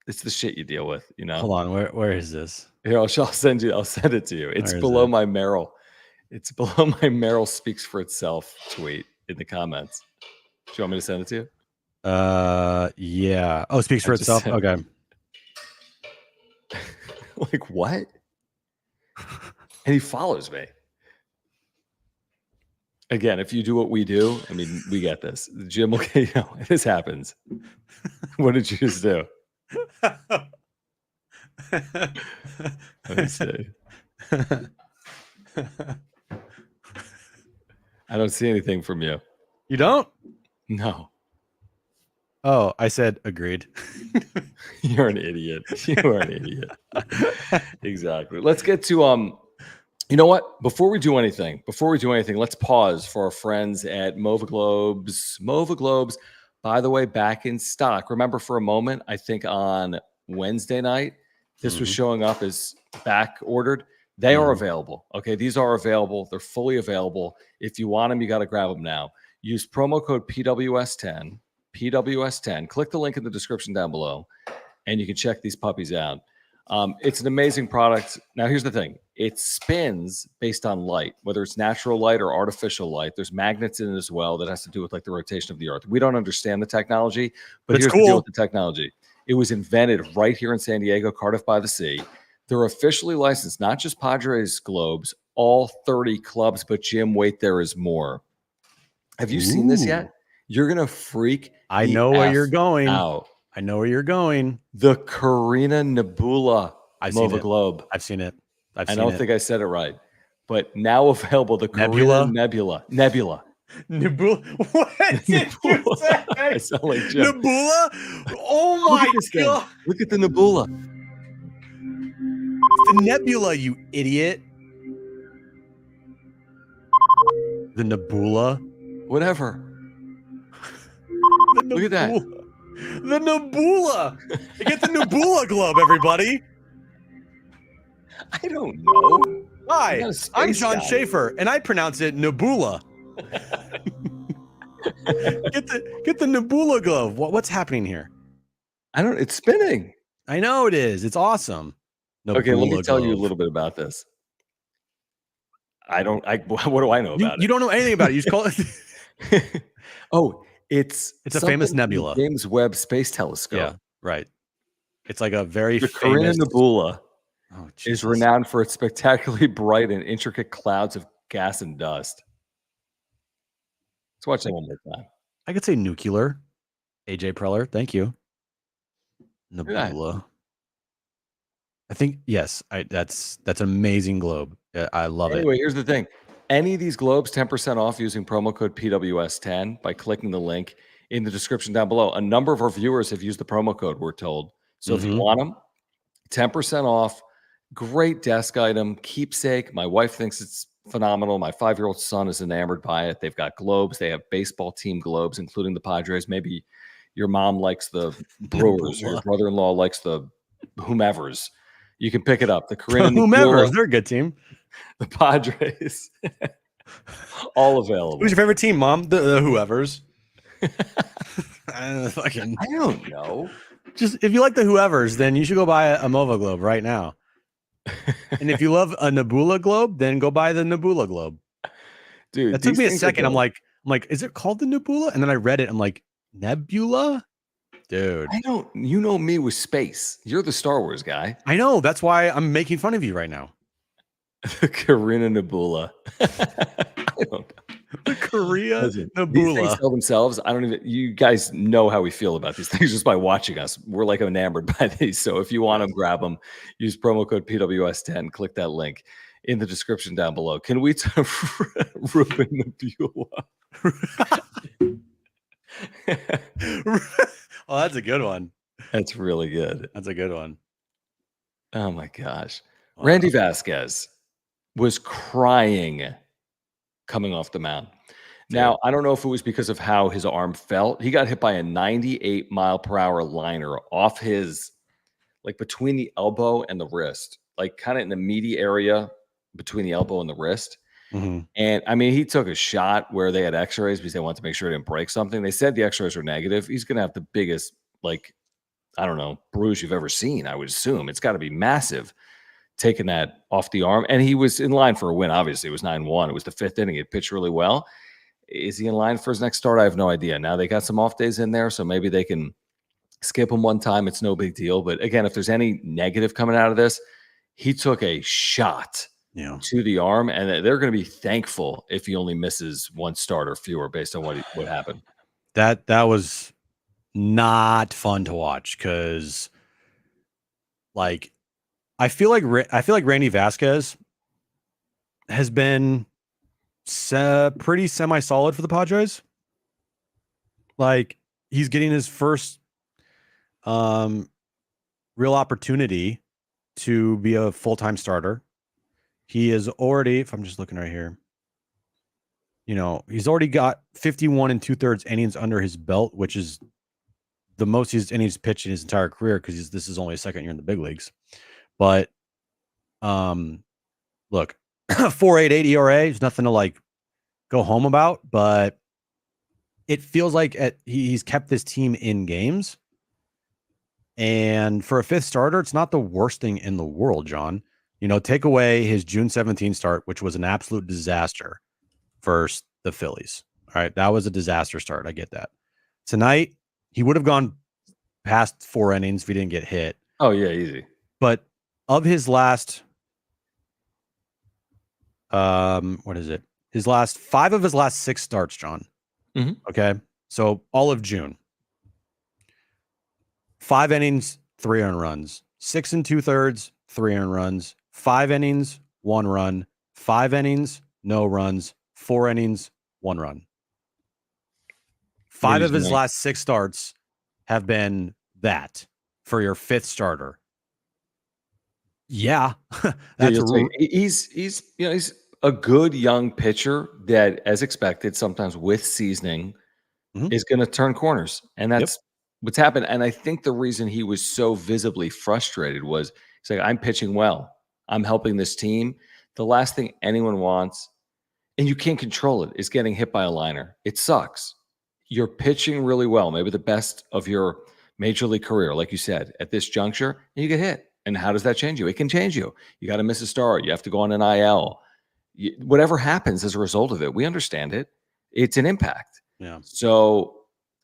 the shit you deal with,
Hold on, where is this?
Here, I'll send it to you. It's below my Merrill. It's below my Merrill speaks for itself tweet in the comments. Do you want me to send it to you?
Yeah. Oh, speaks for itself. Okay.
Like what? And he follows me. Again, if you do what we do, I mean, we get this. Jim, okay, this happens. What did you just do? Let me see. I don't see anything from you.
You don't?
No.
Oh, I said agreed.
You're an idiot. You are an idiot. Exactly. Let's get to you know what? Before we do anything, let's pause for our friends at Mova Globes. Mova Globes, by the way, back in stock. Remember, for a moment, I think on Wednesday night, this was showing up as back ordered. They are available. Okay, these are available. They're fully available. If you want them, you got to grab them now. Use promo code PWS10. PWS10. Click the link in the description down below, and you can check these puppies out. It's an amazing product. Now, here's the thing. It spins based on light, whether it's natural light or artificial light. There's magnets in it as well that has to do with like the rotation of the earth. We don't understand the technology, but here's the deal with the technology. It was invented right here in San Diego, Cardiff by the Sea. They're officially licensed, not just Padres globes, all 30 clubs, but Jim, wait, there is more. Have you seen this yet? You're going to freak
I know where you're going.
Out.
I know where you're going.
The Carina Nebula Mova Globe.
I've seen it.
I don't think I said it right, but now available. The Carina Nebula.
What did you say?
I sound like Jim.
Nebula? Oh my God.
Look at the Nebula.
The nebula, you idiot. The nebula.
Whatever.
The
Look at that.
The nebula. Get the nebula globe, everybody.
I don't know.
Hi,
not a
I'm
space
John
guy.
Schaefer, and I pronounce it nebula. Get the nebula globe. What's happening here?
It's spinning.
I know it is. It's awesome.
Okay, let me
Nebula
tell you a
globe.
little bit about this. What do I know about it?
You don't know anything about it. You just call it.
Oh, it's
a famous
something from
nebula.
the James Webb Space Telescope.
Yeah, right. It's like a very
The
famous
Carina Nebula
Oh,
is
Jesus.
renowned for its spectacularly bright and intricate clouds of gas and dust. Let's watch that one more time.
I could say nuclear. AJ Preller, thank you. Nebula. I think yes. That's an amazing globe. I love it.
Anyway, here's the thing. Any of these globes, 10% off using promo code PWS10 by clicking the link in the description down below. A number of our viewers have used the promo code, we're told. So if you want them, 10% off. Great desk item, keepsake. My wife thinks it's phenomenal. My 5-year-old son is enamored by it. They've got globes. They have baseball team globes, including the Padres. Maybe your mom likes the Brewers or your brother-in-law likes the whomevers. You can pick it up. The Carina
whomevers, they're a good team.
The Padres. All available.
Who's your favorite team, Mom? The whoever's.
I don't know.
Just if you like the whoever's, then you should go buy a Mova globe right now. And if you love a Nebula globe, then go buy the Nebula globe.
Dude,
that took me a second. I'm like, is it called the Nebula? And then I read it. I'm like, Nebula? Dude.
You know me with space. You're the Star Wars guy.
I know. That's why I'm making fun of you right now.
The Carina Nebula. I don't know.
The Korea Nebula.
These things sell themselves. You guys know how we feel about these things just by watching us. We're like enamored by these. So if you want them, grab them. Use promo code PWS10. Click that link in the description down below. Can we Ruben Nebula?
Oh, that's a good one.
That's really good.
That's a good one.
Oh my gosh. Wow. Randy Vasquez was crying coming off the mound. Now, I don't know if it was because of how his arm felt. He got hit by a 98-mile-per-hour liner off his, like between the elbow and the wrist, like kind of in the meaty area between the elbow and the wrist.
Mm-hmm.
And I mean, he took a shot where they had x-rays because they wanted to make sure he didn't break something. They said the x-rays were negative. He's going to have the biggest, like, I don't know, bruise you've ever seen, I would assume. It's got to be massive, taking that off the arm. And he was in line for a win, obviously. It was 9-1. It was the 5th inning. He pitched really well. Is he in line for his next start? I have no idea. Now they got some off days in there, so maybe they can skip him one time. It's no big deal. But again, if there's any negative coming out of this, he took a shot to the arm, and they're going to be thankful if he only misses one start or fewer based on what happened.
That was not fun to watch because, like, I feel like Randy Vasquez has been pretty semi-solid for the Padres. Like, he's getting his first real opportunity to be a full-time starter. He is already, if I'm just looking right here, he's already got 51 2/3 innings under his belt, which is the most innings pitched in his entire career because this is only his second year in the big leagues. But look, 4.88 ERA is nothing to like go home about, but it feels like he's kept this team in games. And for a 5th starter, it's not the worst thing in the world, John. Take away his June 17 start, which was an absolute disaster for the Phillies. All right, that was a disaster start. I get that. Tonight, he would have gone past 4 innings if he didn't get hit.
Oh, yeah, easy.
But of his last, what is it? His last 5 of his last 6 starts, John.
Mm-hmm.
Okay, so all of June. 5 innings, 3 earned runs. 6 2/3, 3 earned runs. 5 innings, 1 run. 5 innings, no runs. 4 innings, 1 run. 5 of his last 6 starts have been that for your 5th starter. Yeah,
Yeah,
that's
you'll
a
take he's he's a good young pitcher that, as expected, sometimes with seasoning,
Mhm.
is gonna turn corners, and
Yep.
that's what's happened, and I think the reason he was so visibly frustrated was he's like, "I'm pitching well. I'm helping this team." The last thing anyone wants, and you can't control it, is getting hit by a liner. It sucks. You're pitching really well, maybe the best of your major league career, like you said, at this juncture, and you get hit. And how does that change you? It can change you. You got to miss a start. You have to go on an IL. Whatever happens as a result of it, we understand it. It's an impact.
Yeah.
So,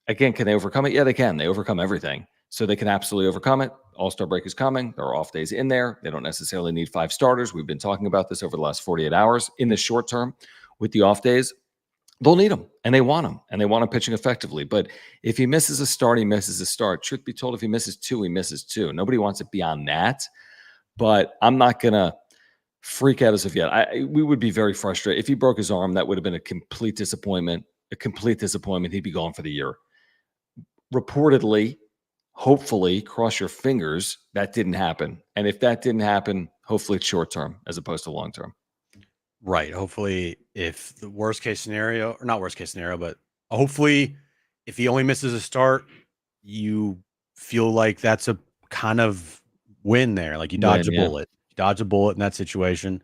again, can they overcome it? Yeah, they can. They overcome everything. So they can absolutely overcome it. All-Star break is coming. There are off days in there. They don't necessarily need 5 starters. We've been talking about this over the last 48 hours. In the short term, with the off days, they'll need him, and they want him, and they want him pitching effectively. But if he misses a start, he misses a start. Truth be told, if he misses 2, he misses 2. Nobody wants it beyond that. But I'm not gonna freak out as of yet. We would be very frustrated. If he broke his arm, that would have been a complete disappointment. A complete disappointment. He'd be gone for the year. Reportedly, hopefully, cross your fingers, that didn't happen. And if that didn't happen, hopefully it's short term as opposed to long term.
Right. Hopefully, if the worst case scenario, or not worst case scenario, but hopefully, if he only misses a start, you feel like that's a kind of win there. Like you
When,
dodge a
yeah.
bullet. You dodge a bullet in that situation.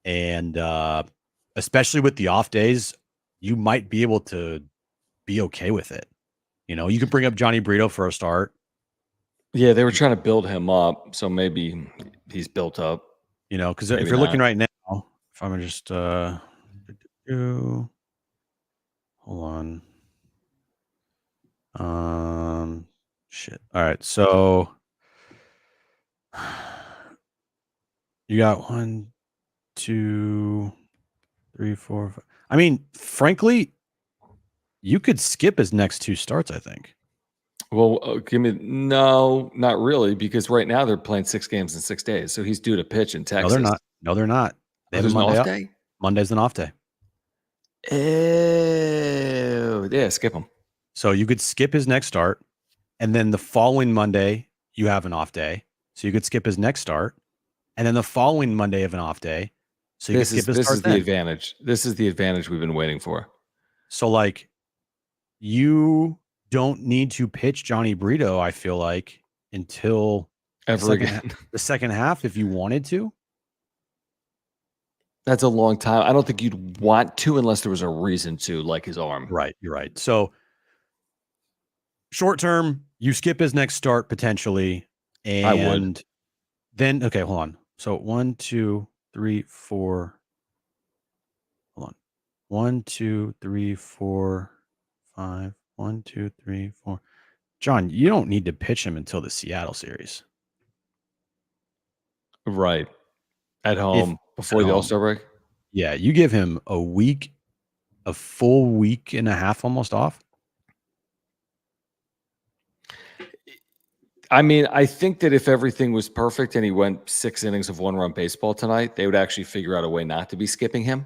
And especially with the off days, you might be able to be okay with it. You can bring up Johnny Brito for a start.
Yeah, they were trying to build him up, so maybe he's built up.
Because if
Maybe
you're looking
not.
right now, if I'm just hold on. Shit. All right. So you got 1, 2, 3, 4, 5. I mean, frankly, you could skip his next 2 starts, I think.
Well, give me no, not really, because right now they're playing 6 games in 6 days, so he's due to pitch in
No, they're
Texas.
not. No, they're not. They
Oh,
have a
there's an
Monday
off
off.
day?
Monday's an off day.
Ew. Yeah, skip him.
So you could skip his next start, and then the following Monday, you have an off day. So you could skip his next start, and then the following Monday of an off day. So you could skip his
This is
start
the
then.
advantage. This is the advantage we've been waiting for.
So like you don't need to pitch Johnny Brito, I feel like, until
Ever again.
the second half if you wanted to.
That's a long time. I don't think you'd want to unless there was a reason to, like his arm.
Right, you're right. So short term, you skip his next start potentially,
I would.
and then okay, hold on. So 1, 2, 3, 4. Hold on. 1, 2, 3, 4, 5. 1, 2, 3, 4. John, you don't need to pitch him until the Seattle series.
Right. At
If
home
at
before the
home.
All-Star break?
Yeah, you give him a week, a full week and a half almost off.
I mean, I think that if everything was perfect and he went 6 innings of one-run baseball tonight, they would actually figure out a way not to be skipping him.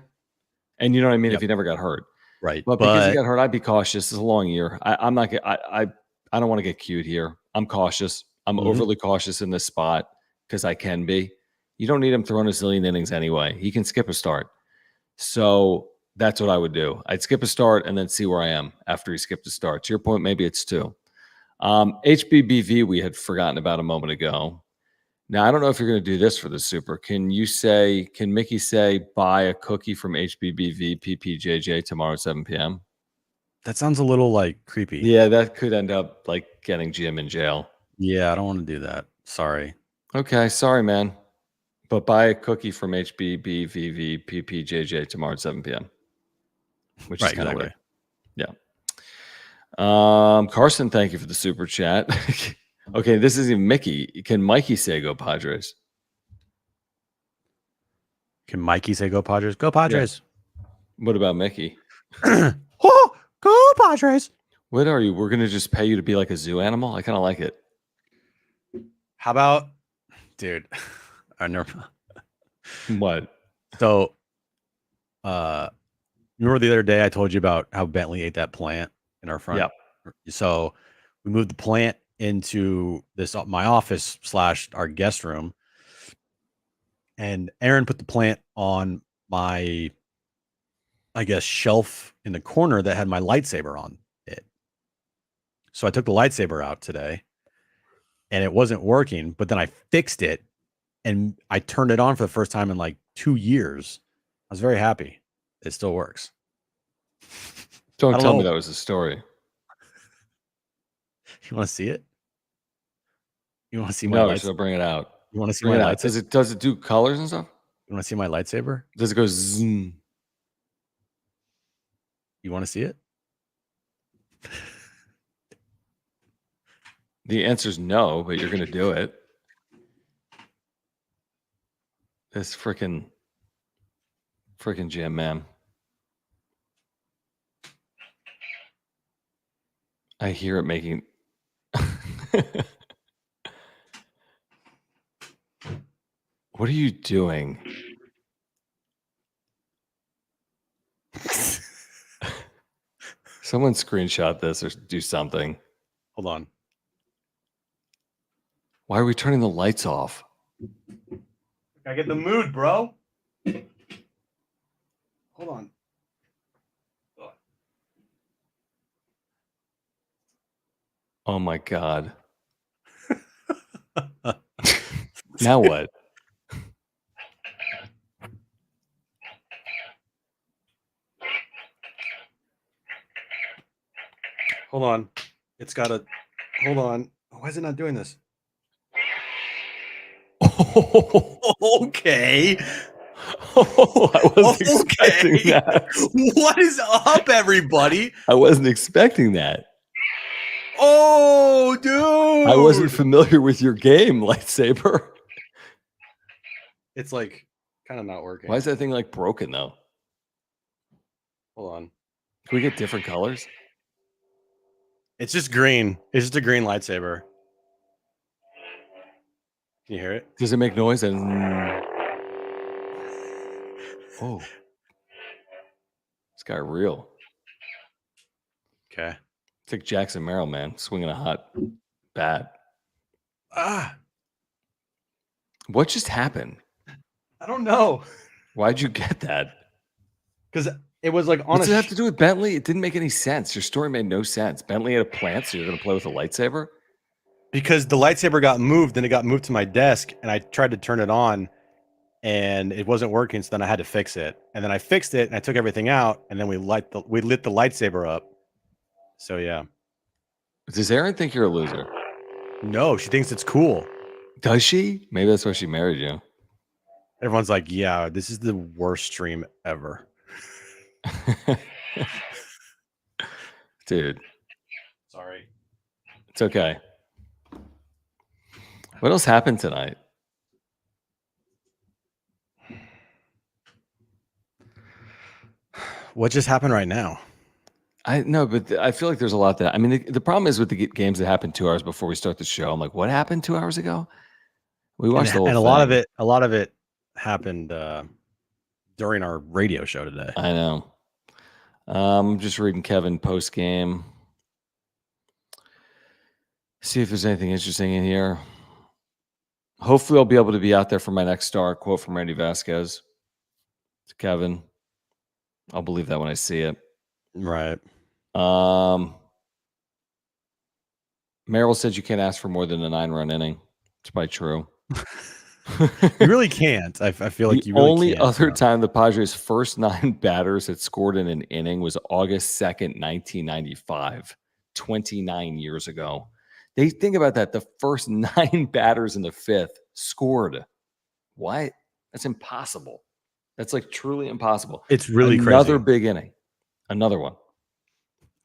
And you know what I mean? If
Yep.
he never got hurt.
Right.
But because he
But
got hurt, I'd be cautious. It's a long year. I'm not. I don't want to get cute here. I'm cautious. I'm
Mhm.
overly cautious in this spot because I can be. You don't need him throwing a zillion innings anyway. He can skip a start. So that's what I would do. I'd skip a start and then see where I am after he skipped a start. To your point, maybe it's 2. HBBV we had forgotten about a moment ago. Now, I don't know if you're going to do this for the Super. Can Mickey say, buy a cookie from HBBV PPJJ tomorrow at 7 p.m.?
that sounds a little like creepy.
Yeah, that could end up like getting Jim in jail.
Yeah, I don't want to do that. Sorry.
Okay, sorry, man. But buy a cookie from HBBVV PPJJ tomorrow at 7 p.m., which is
Right,
kind of
exactly.
weird. Yeah. Carson, thank you for the super chat. Okay, this isn't Mickey. Can Mikey say go Padres?
Can Mikey say go Padres? Go Padres.
What about Mickey?
Oh, go Padres.
What are you? We're going to just pay you to be like a zoo animal? I kind of like it.
How about, dude? I never.
What?
So, remember the other day I told you about how Bentley ate that plant in our front?
Yep.
So we moved the plant into my office / our guest room. and Aaron put the plant on my, I guess, shelf in the corner that had my lightsaber on it. So I took the lightsaber out today and it wasn't working, but then I fixed it and I turned it on for the first time in like 2 years. I was very happy. It still works.
Don't tell me that was the story.
You want to see it? You want to see my
No,
lightsaber?
so bring it out.
You want to see
Bring
my
it out.
lightsaber?
Does it do colors and stuff?
You want to see my lightsaber?
Does it go zoom?
You want to see it?
The answer is no, but you're going to do it. This freaking gym, man. I hear it making. What are you doing? Someone screenshot this or do something.
Hold on.
Why are we turning the lights off?
I get the mood, bro. Hold on.
Oh my God. Now what?
Hold on. It's got a. Hold on. Why is it not doing this? Oh, okay.
Oh, I wasn't expecting that.
What is up, everybody?
I wasn't expecting that.
Oh, dude.
I wasn't familiar with your game, lightsaber.
It's like kind of not working.
Why is that thing like broken though?
Hold on.
Can we get different colors?
It's just green. It's just a green lightsaber. Can you hear it?
Does it make noise? And oh, this guy real.
Okay.
It's like Jackson Merrill, man, swinging a hot bat. What just happened?
I don't know.
Why'd you get that?
Because it was like on.
What does it have to do with Bentley? It didn't make any sense. Your story made no sense. Bentley had a plant, so you're going to play with a lightsaber?
Because the lightsaber got moved, and it got moved to my desk, and I tried to turn it on, and it wasn't working. So then I had to fix it, and then I fixed it, and I took everything out, and then we lit the lightsaber up. So yeah.
Does Erin think you're a loser?
No, she thinks it's cool.
Does she? Maybe that's why she married you.
Everyone's like, "Yeah, this is the worst stream ever."
Dude.
Sorry.
It's okay. What else happened tonight?
What just happened right now?
I know, but I feel like there's a lot that. I mean, the problem is with the games that happened 2 hours before we start the show. I'm like, what happened 2 hours ago? We watched the whole thing.
And a lot of it happened during our radio show today.
I know. I'm just reading Kevin Postgame. See if there's anything interesting in here. Hopefully, I'll be able to be out there for my next star. Quote from Randy Vasquez to Kevin. I'll believe that when I see it.
Right.
Merrill said you can't ask for more than a 9-run inning. It's probably true.
You really can't. I feel like
the
you really
only
can't.
other time the Padres' first 9 batters had scored in an inning was August 2nd, 1995, 29 years ago. They think about that. The first 9 batters in the 5th scored. What? That's impossible. That's like truly impossible.
It's really crazy.
Another big inning. Another one.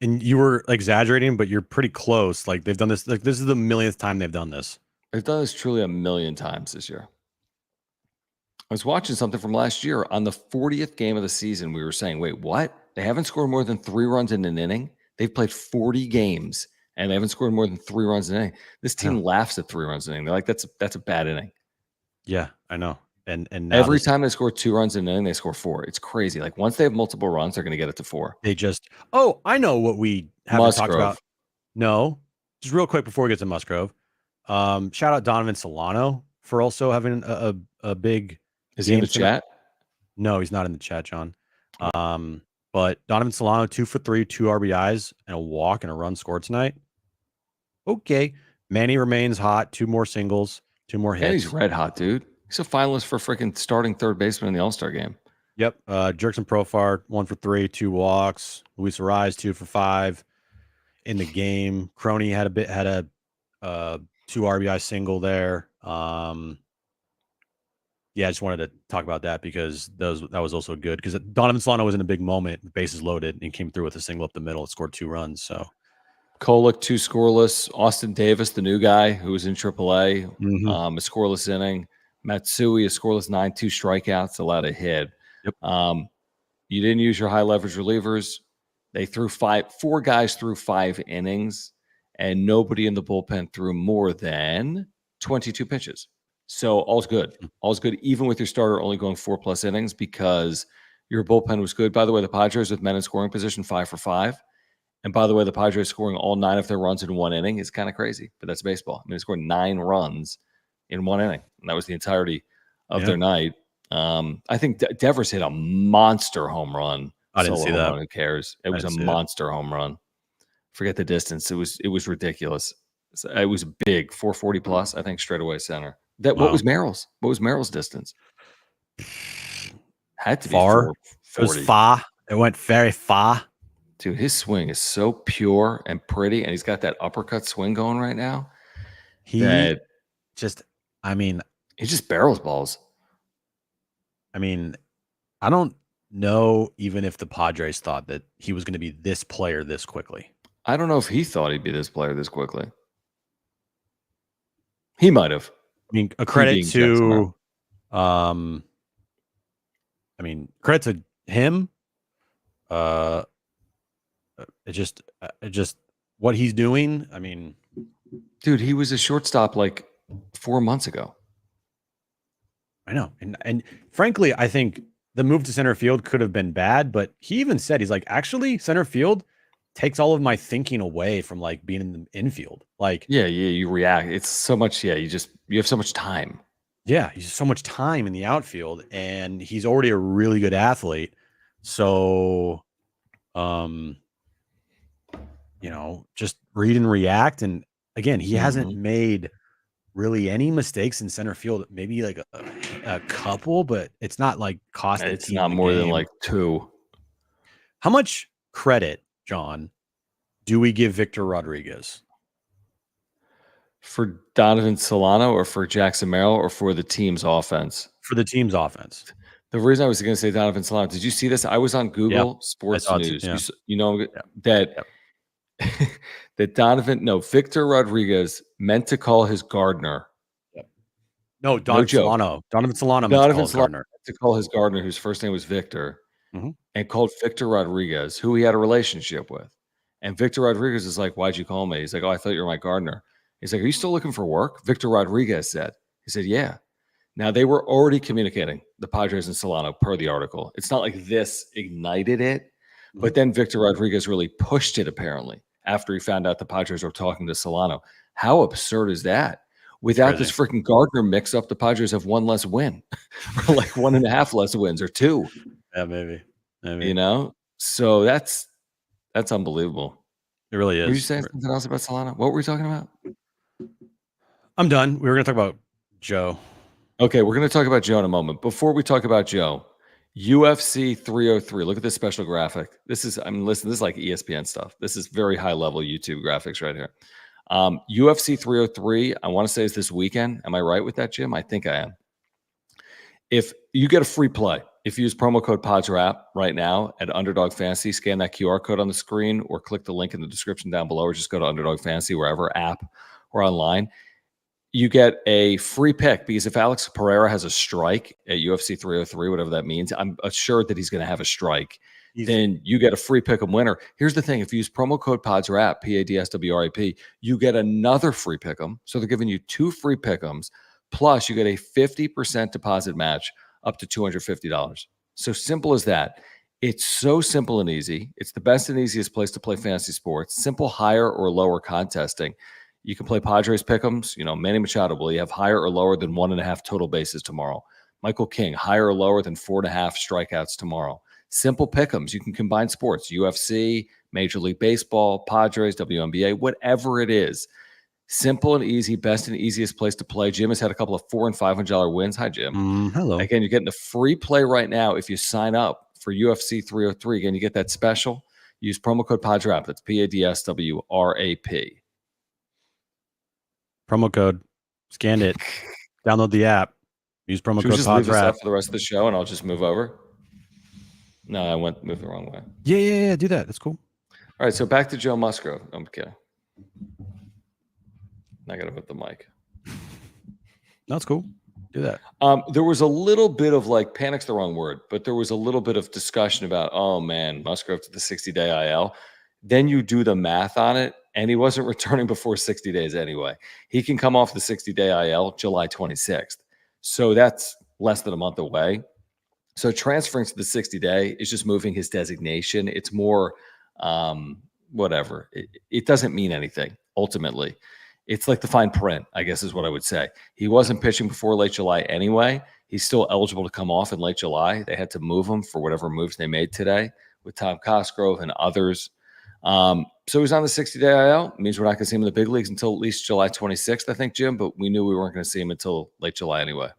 And you were exaggerating, but you're pretty close. Like they've done this. Like this is the millionth time they've done this.
They've done this truly a million times this year. I was watching something from last year. On the 40th game of the season, we were saying, wait, what? They haven't scored more than 3 runs in an inning? They've played 40 games, and they haven't scored more than 3 runs in an inning. This team laughs at 3 runs in an inning. They're like, that's a bad inning.
Yeah, I know. And now
every time they score 2 runs in an inning, they score 4. It's crazy. Like once they have multiple runs, they're going to get it to 4.
They just I know what we haven't talked about. No, just real quick before we get to Musgrove. Shout out Donovan Solano for also having a big
Is he in the chat?
No, he's not in the chat, John. But Donovan Solano, 2 for 3, 2 RBIs, and a walk and a run scored tonight. Okay. Manny remains hot. 2 more singles, 2 more hits.
And he's red hot, dude. He's a finalist for freaking starting third baseman in the All-Star game.
Yep. Jerkson Profar, 1 for 3, 2 walks. Luis Arraez, 2 for 5 in the game. Crony had a 2 RBI single there. Yeah, I just wanted to talk about that because that was also good because Donovan Solano was in a big moment, the bases loaded, and came through with a single up the middle. It scored 2 runs. So
Kolek, 2 scoreless. Austin Davis, the new guy who was in AAA, a scoreless inning. Matsui, a scoreless 9, 2 strikeouts, allowed a hit.
Yep.
You didn't use your high leverage relievers. They threw 4 guys through 5 innings, and nobody in the bullpen threw more than 22 pitches. So all's good. All's good, even with your starter only going 4+ innings because your bullpen was good. By the way, the Padres with men in scoring position 5 for 5. And by the way, the Padres scoring all 9 of their runs in 1 inning is kind of crazy, but that's baseball. I mean, they scored 9 runs in 1 inning, and that was the entirety of their night. I think Devers hit a monster home run.
I didn't see that.
Who cares? It was a monster home run. Forget the distance. It was ridiculous. It was big, 440 plus. I think straightaway center. What was Merrill's? What was Merrill's distance? Had to
far.
Be 440.
It was far. It went very far.
Dude, his swing is so pure and pretty, and he's got that uppercut swing going right now.
He just
barrels balls.
I mean, I don't know even if the Padres thought that he was going to be this player this quickly.
I don't know if he thought he'd be this player this quickly. He might have.
I mean, credit to credit to him. It just what he's doing. I mean,
dude, he was a shortstop like 4 months ago.
I know. And frankly, I think the move to center field could have been bad, but he even said, he's like, actually, center field takes all of my thinking away from like being in the infield. Like,
yeah, you react. It's so much. Yeah, you have so much time.
Yeah, he's so much time in the outfield, and he's already a really good athlete. So, just read and react. And again, he hasn't made really any mistakes in center field. Maybe like a couple, but it's not like costing.
It's not more than like 2.
How much credit, John, do we give Victor Rodriguez?
For Donovan Solano or for Jackson Merrill or for the team's offense?
For the team's offense.
The reason I was going to say Donovan Solano, did you see this? I was on Google Sports News. That Victor Rodriguez meant to call his gardener.
No, Donovan Solano. Donovan Solano meant
to call his gardener, whose first name was Victor, and called Victor Rodriguez, who he had a relationship with. And Victor Rodriguez is like, "Why'd you call me?" He's like, "Oh, I thought you were my gardener." He's like, "Are you still looking for work?" Victor Rodriguez said. He said, "Yeah." Now, they were already communicating, the Padres and Solano, per the article. It's not like this ignited it, but then Victor Rodriguez really pushed it, apparently, after he found out the Padres were talking to Solano. How absurd is that? Without this freaking Gardner mix-up, the Padres have 1 less win, or like 1.5 less wins, or 2.
Yeah, maybe.
So that's unbelievable.
It really is.
Were you saying something else about Solano? What were we talking about?
I'm done. We were going to talk about Joe.
Okay, we're going to talk about Joe in a moment. Before we talk about Joe, UFC 303. Look at this special graphic. This is like ESPN stuff. This is very high-level YouTube graphics right here. UFC 303, I want to say is this weekend. Am I right with that, Jim? I think I am. If you get a free play, if you use promo code PODSRAP right now at Underdog Fantasy, scan that QR code on the screen or click the link in the description down below, or just go to Underdog Fantasy, wherever app or online. You get a free pick because if Alex Pereira has a strike at UFC 303, whatever that means, I'm assured that he's going to have a strike. Then you get a free pick 'em winner. Here's the thing. If you use promo code PODSRAP, PADSWRAP, you get another free pick 'em. So they're giving you 2 free pick 'ems. Plus, you get a 50% deposit match up to $250. So simple as that. It's so simple and easy. It's the best and easiest place to play fantasy sports. Simple higher or lower contesting. You can play Padres pick'ems. Manny Machado, will you have higher or lower than 1.5 total bases tomorrow? Michael King, higher or lower than 4.5 strikeouts tomorrow. Simple pick'ems. You can combine sports, UFC, Major League Baseball, Padres, WNBA, whatever it is. Simple and easy, best and easiest place to play. Jim has had a couple of $400 and $500 wins. Hi, Jim.
Hello.
Again, you're getting a free play right now if you sign up for UFC 303. Again, you get that special. Use promo code PADSWRAP. That's PADSWRAP.
Promo code. Scan it. Download the app. Use promo
Should we
code
just leave this up
PADSWRAP.
for the rest of the show and I'll just move over? No, I moved the wrong way.
Yeah. Do that. That's cool.
All right, so back to Joe Musgrove. I'm kidding. I got to put the mic.
That's cool. Do that.
There was a little bit of panic's the wrong word, but there was a little bit of discussion about, oh man, Musgrove to the 60-day IL. Then you do the math on it, and he wasn't returning before 60 days anyway. He can come off the 60-day IL July 26th. So that's less than a month away. So transferring to the 60-day is just moving his designation. It's more whatever. It doesn't mean anything, ultimately. It's like the fine print, I guess is what I would say. He wasn't pitching before late July anyway. He's still eligible to come off in late July. They had to move him for whatever moves they made today with Tom Cosgrove and others. So he's on the 60-day IL. It means we're not going to see him in the big leagues until at least July 26th, I think, Jim. But we knew we weren't going to see him until late July anyway.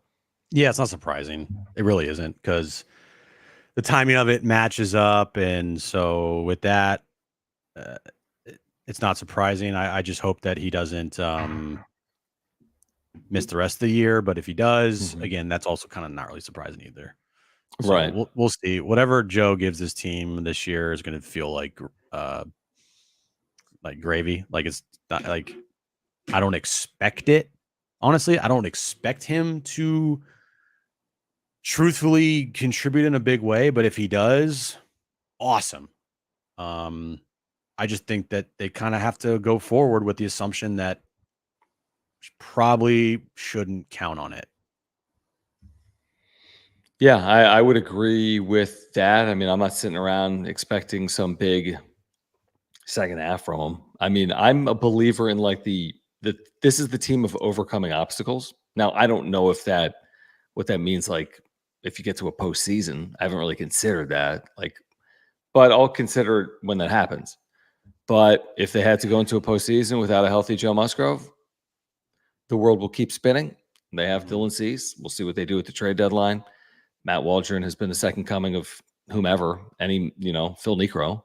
Yeah, it's not surprising. It really isn't, because the timing of it matches up. And so with that, it's not surprising. I just hope that he doesn't miss the rest of the year. But if he does, again, that's also kind of not really surprising either. So
right.
We'll see. Whatever Joe gives his team this year is going to feel like gravy. Like, it's not like, I don't expect it. Honestly, I don't expect him to truthfully contribute in a big way, but if he does, awesome. I just think that they kind of have to go forward with the assumption that probably shouldn't count on it.
Yeah, I would agree with that. I mean, I'm not sitting around expecting some big second half from him. I mean, I'm a believer in this is the team of overcoming obstacles. Now, I don't know what that means. Like, if you get to a postseason, I haven't really considered that. But I'll consider it when that happens. But if they had to go into a postseason without a healthy Joe Musgrove, the world will keep spinning. They have Dylan Cease. We'll see what they do at the trade deadline. Matt Waldron has been the second coming of whomever, Phil Niekro,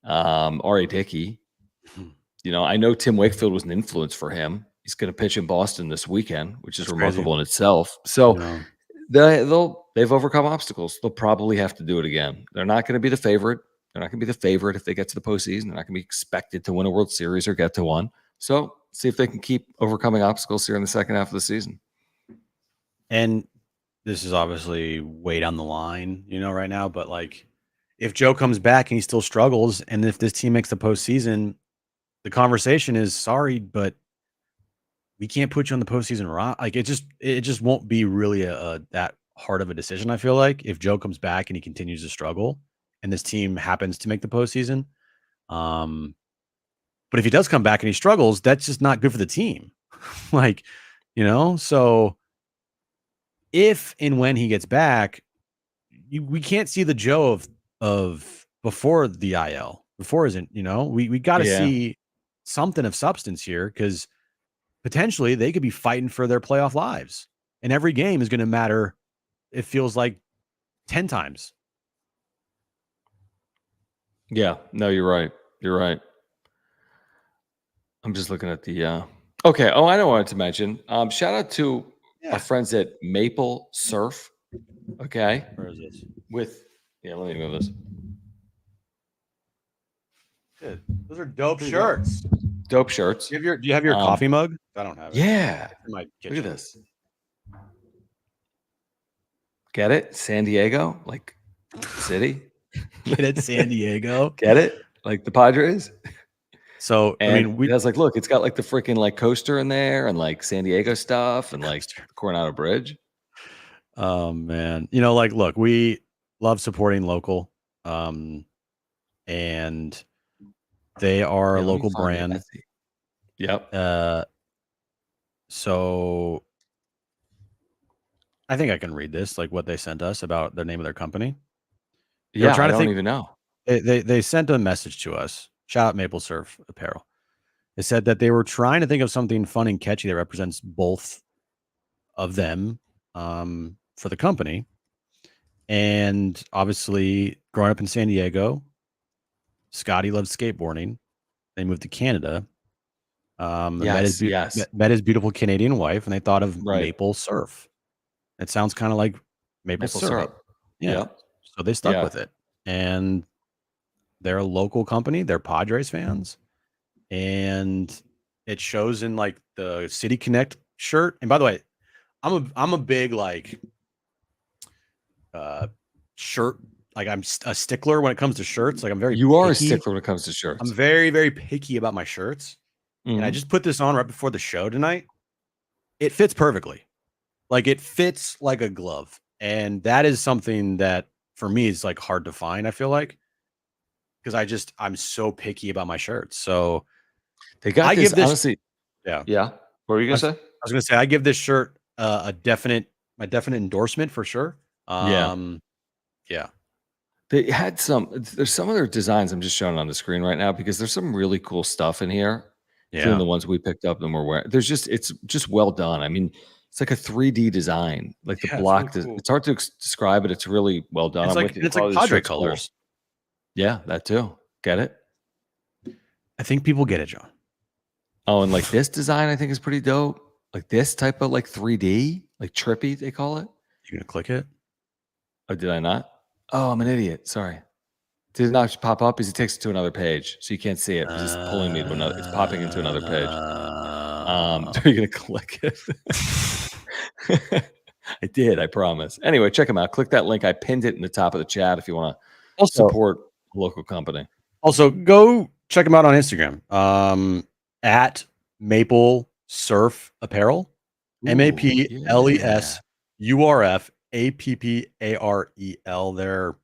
R.A. Dickey. I know Tim Wakefield was an influence for him. He's going to pitch in Boston this weekend, which is remarkable in itself. So they've overcome obstacles. They'll probably have to do it again. They're not going to be the favorite. They're not going to be the favorite if they get to the postseason. They're not going to be expected to win a World Series or get to one. So see if they can keep overcoming obstacles here in the second half of the season.
And this is obviously way down the line, right now. But if Joe comes back and he still struggles, and if this team makes the postseason, the conversation is, sorry, but we can't put you on the postseason. It just won't be really that hard of a decision. I feel like if Joe comes back and he continues to struggle, and this team happens to make the postseason, but if he does come back and he struggles, that's just not good for the team. So if and when he gets back, we can't see the Joe of before the IL, before we got to see something of substance here, because potentially they could be fighting for their playoff lives, and every game is going to matter. It feels like 10 times.
Yeah, no, you're right. You're right. I'm just looking at the okay. Oh, I know what I wanted to mention. Shout out to our friends at Maple Surf. Okay.
Where is this?
Let me move this.
Good. Those are dope shirts.
Dope shirts.
Do you have your coffee mug? I don't have it.
Yeah. Look at this. Get it? San Diego? Like city?
Get it? San Diego?
Get it? Like the Padres?
So,
it has look, it's got the freaking coaster in there and San Diego stuff and the Coronado Bridge.
Oh man. Look, we love supporting local. And they are a local brand.
Yep.
So I think I can read this, like what they sent us about the name of their company.
Yeah,
trying
I
to
don't
think.
even know.
They sent a message to us. Shout out Maple Surf Apparel. They said that they were trying to think of something fun and catchy that represents both of them for the company. And obviously, growing up in San Diego, Scotty loved skateboarding. They moved to Canada.
Yes, yes.
Met his beautiful Canadian wife, and they thought of
Right.
maple surf. It sounds kind of like maple syrup. Yeah.
Yep.
So they stuck
Yeah.
with it. And they're a local company. They're Padres fans. And it shows in like the City Connect shirt. And by the way, I'm a big like shirt. Like I'm a stickler when it comes to shirts. Like I'm very
You are a
picky.
stickler when it comes to shirts.
I'm very, very picky about my shirts. And I just put this on right before the show tonight. It fits perfectly. Like it fits like a glove. And that is something that for me is like hard to find, I feel like. Because I'm so picky about my shirts. So
They got
I
this,
give this
honestly.
yeah.
Yeah. What were you gonna say?
I was gonna say I give this shirt my definite endorsement for sure.
Yeah.
Yeah.
They had there's some of their designs I'm just showing on the screen right now because there's some really cool stuff in here, including
Yeah.
the ones we picked up and we're wearing. It's just well done. I mean, it's like a 3D design. Like the
Yeah,
block,
it's really cool.
it's hard to describe it. It's really well done.
It's
I'm
like
with you.
it's like
Quality of the
Padre
shirt's cool.
colors.
Yeah, that too. Get it?
I think people get it, John.
Oh, and like this design I think is pretty dope. Like this type of like 3D, like trippy, they call it.
You gonna click it?
Oh, did I not? Oh, I'm an idiot. Sorry. Did it not pop up? Because it takes it to another page, so you can't see it. Because it's pulling me to another. It's popping into another page. So you're gonna click it. I did. I promise. Anyway, check them out. Click that link. I pinned it in the top of the chat if you want to support a local company.
Also, go check them out on Instagram. At Maple Surf Apparel. MapleSurfApparel. They're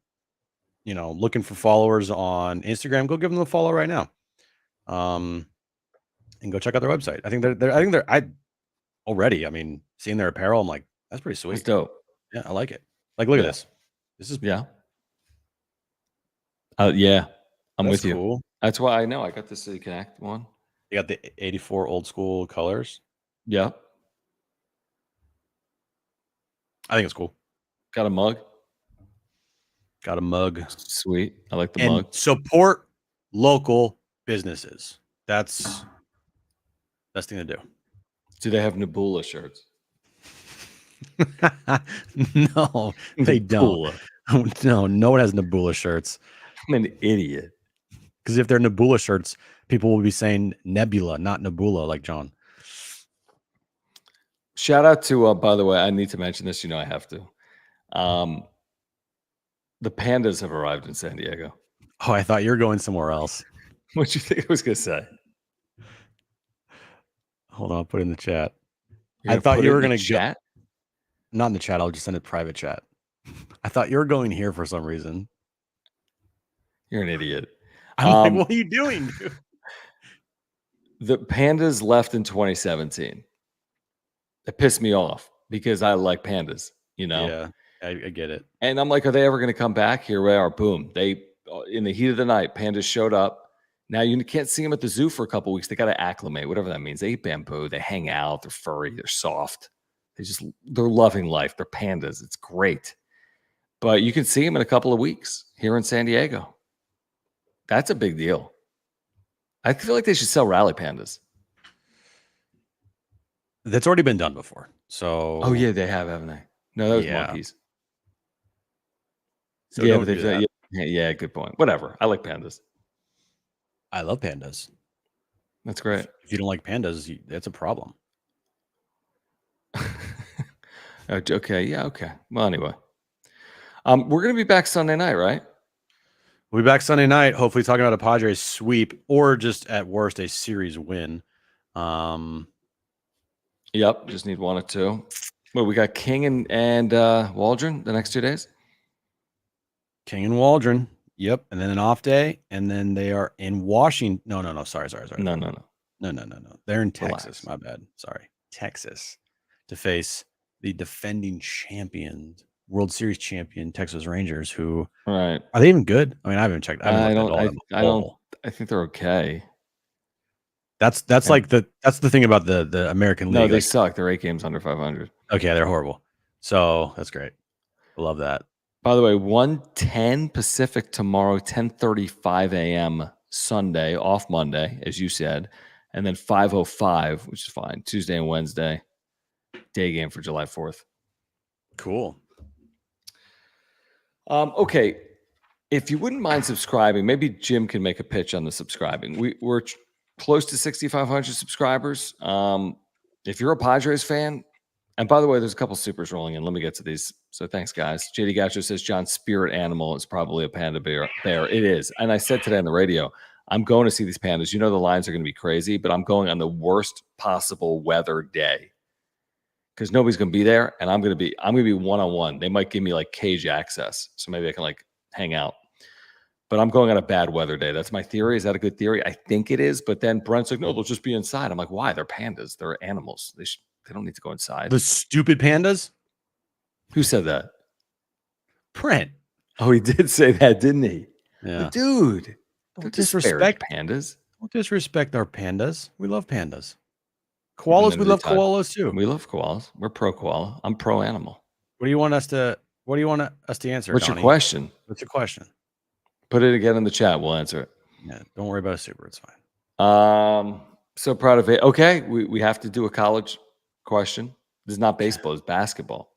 looking for followers on Instagram. Go give them a follow right now. And go check out their website. I think I mean, seeing their apparel, I'm like, that's pretty sweet.
It's dope.
Yeah, I like it. Like, look at this. This is
yeah. Yeah. I'm with you.
Cool.
That's why I know I got the City Connect one.
You got the 84 old school colors.
Yeah.
I think it's cool.
Got a mug.
Sweet.
I like the mug.
Support local businesses. That's best thing to do.
Do they have Nabula shirts?
No, they don't. No one has Nabula shirts.
I'm an idiot.
Because if they're Nabula shirts, people will be saying Nebula, not Nabula, like John.
Shout out to, by the way, I need to mention this. I have to. The pandas have arrived in San Diego.
Oh, I thought you were going somewhere else.
What you think I was going to say?
Hold on, I'll put it in the chat. I thought you were going to
chat.
Not in the chat. I'll just send it private chat. I thought you were going here for some reason.
You're an idiot.
I'm like, what are you doing, dude?
The pandas left in 2017. It pissed me off because I like pandas,
Yeah, I get it.
And I'm like, are they ever going to come back? Here we are. Boom. They, in the heat of the night, pandas showed up. Now you can't see them at the zoo for a couple of weeks. They got to acclimate, whatever that means. They eat bamboo. They hang out. They're furry. They're soft. They're loving life. They're pandas. It's great. But you can see them in a couple of weeks here in San Diego. That's a big deal. I feel like they should sell rally pandas.
That's already been done before. So,
oh yeah, they have, haven't they? No, that was monkeys.
So
yeah, but yeah, good point. Whatever. I like pandas.
I love pandas.
That's great.
If you don't like pandas, that's a problem.
Okay. Yeah. Okay. Well, anyway, we're gonna be back Sunday night, right?
We'll be back Sunday night. Hopefully, talking about a Padres sweep or just at worst a series win.
Yep. Just need 1 or 2. Well, we got King and Waldron the next 2 days.
King and Waldron. Yep. And then an off day. And then they are in Washington. No. Sorry.
No.
They're in Texas. Relax. My bad. Sorry. Texas to face the defending champions, World Series champion Texas Rangers, who
Right.
are they even good? I mean, I haven't checked. I haven't looked at all of them.
I don't. I think they're okay.
That's
And
like that's the thing about the American
no,
League.
they
Like,
suck. They're 8 games under 500.
okay, they're horrible. So that's great. I love that.
By the way, 1:10 Pacific tomorrow, 10:35 a.m. Sunday, off Monday, as you said, and then 5:05, which is fine. Tuesday and Wednesday, day game for July 4th.
Cool.
Okay, if you wouldn't mind subscribing, maybe Jim can make a pitch on the subscribing. We're close to 6,500 subscribers. If you're a Padres fan, and by the way, there's a couple supers rolling in. Let me get to these. So thanks, guys. JD Gacho says John's spirit animal is probably a panda bear. It is. And I said today on the radio, I'm going to see these pandas. You know the lines are going to be crazy, but I'm going on the worst possible weather day because nobody's going to be there, and I'm going to be one-on-one. They might give me like cage access, so maybe I can like hang out. But I'm going on a bad weather day. That's my theory. Is that a good theory? I think it is. But then Brent's like, no, they'll just be inside. I'm like, why? They're pandas. They're animals. They don't need to go inside.
The stupid pandas?
Who said that?
Brent.
Oh, he did say that, didn't he?
Yeah.
But dude,
Don't disrespect
pandas.
Don't disrespect our pandas. We love pandas. Koalas, we love koalas too.
We love koalas. We're pro koala. I'm pro animal.
What do you want us to answer?
What's
Donnie?
your question?
What's your question?
Put it again in the chat. We'll answer it.
Yeah, don't worry about a super. It's fine.
So proud of it. Okay, we have to do a college question. This is not baseball, it's basketball.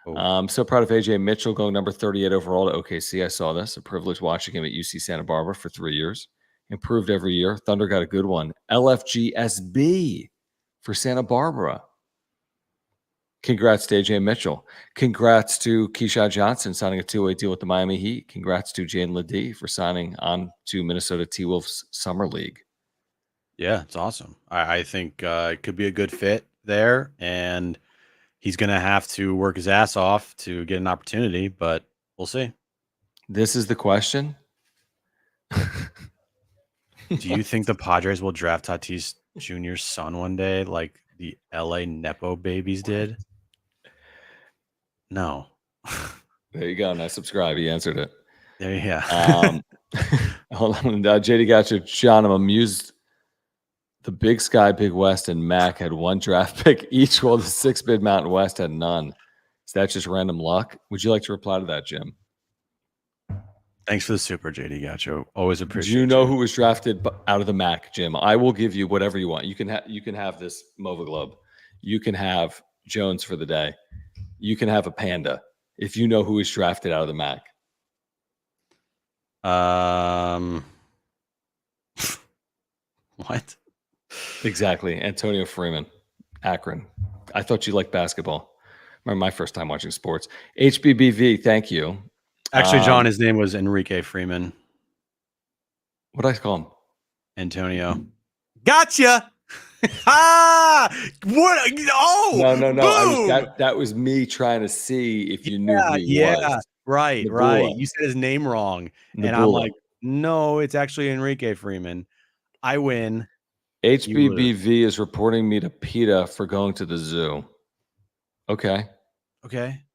Oh.
So proud of AJ Mitchell going number 38 overall to OKC. I saw this. A privilege watching him at UC Santa Barbara for 3 years. Improved every year. Thunder got a good one. LFGSB for Santa Barbara. Congrats to AJ Mitchell. Congrats to Keyshawn Johnson signing a 2-way deal with the Miami Heat. Congrats to Jane Ledee for signing on to Minnesota T-Wolves Summer League.
Yeah, it's awesome. I think it could be a good fit there, and he's going to have to work his ass off to get an opportunity, but we'll see.
This is the question.
Do you think the Padres will draft Tatis Jr.'s son one day like the LA Nepo babies did? No.
There you go. Now subscribe. He answered it.
There you go.
Hold on. JD got you. John, I'm amused. The Big Sky, Big West, and Mac had one draft pick each, while the 6 Bid Mountain West had none. Is that just random luck? Would you like to reply to that, Jim?
Thanks for the super, JD Gacho. Always appreciate.
Do you know who was drafted out of the MAC, Jim? I will give you whatever you want. You can have this Mova Globe. You can have Jones for the day. You can have a panda if you know who was drafted out of the MAC.
What?
Exactly. Antonio Freeman, Akron. I thought you liked basketball. Remember my first time watching sports. HBBV, thank you.
Actually, John, his name was Enrique Freeman.
What did I call him?
Antonio. Gotcha. What? Oh,
no. That was me trying to see if you knew who he was.
Right. You said his name wrong. And I'm like, no, it's actually Enrique Freeman. I win.
HBBV is reporting me to PETA for going to the zoo. Okay.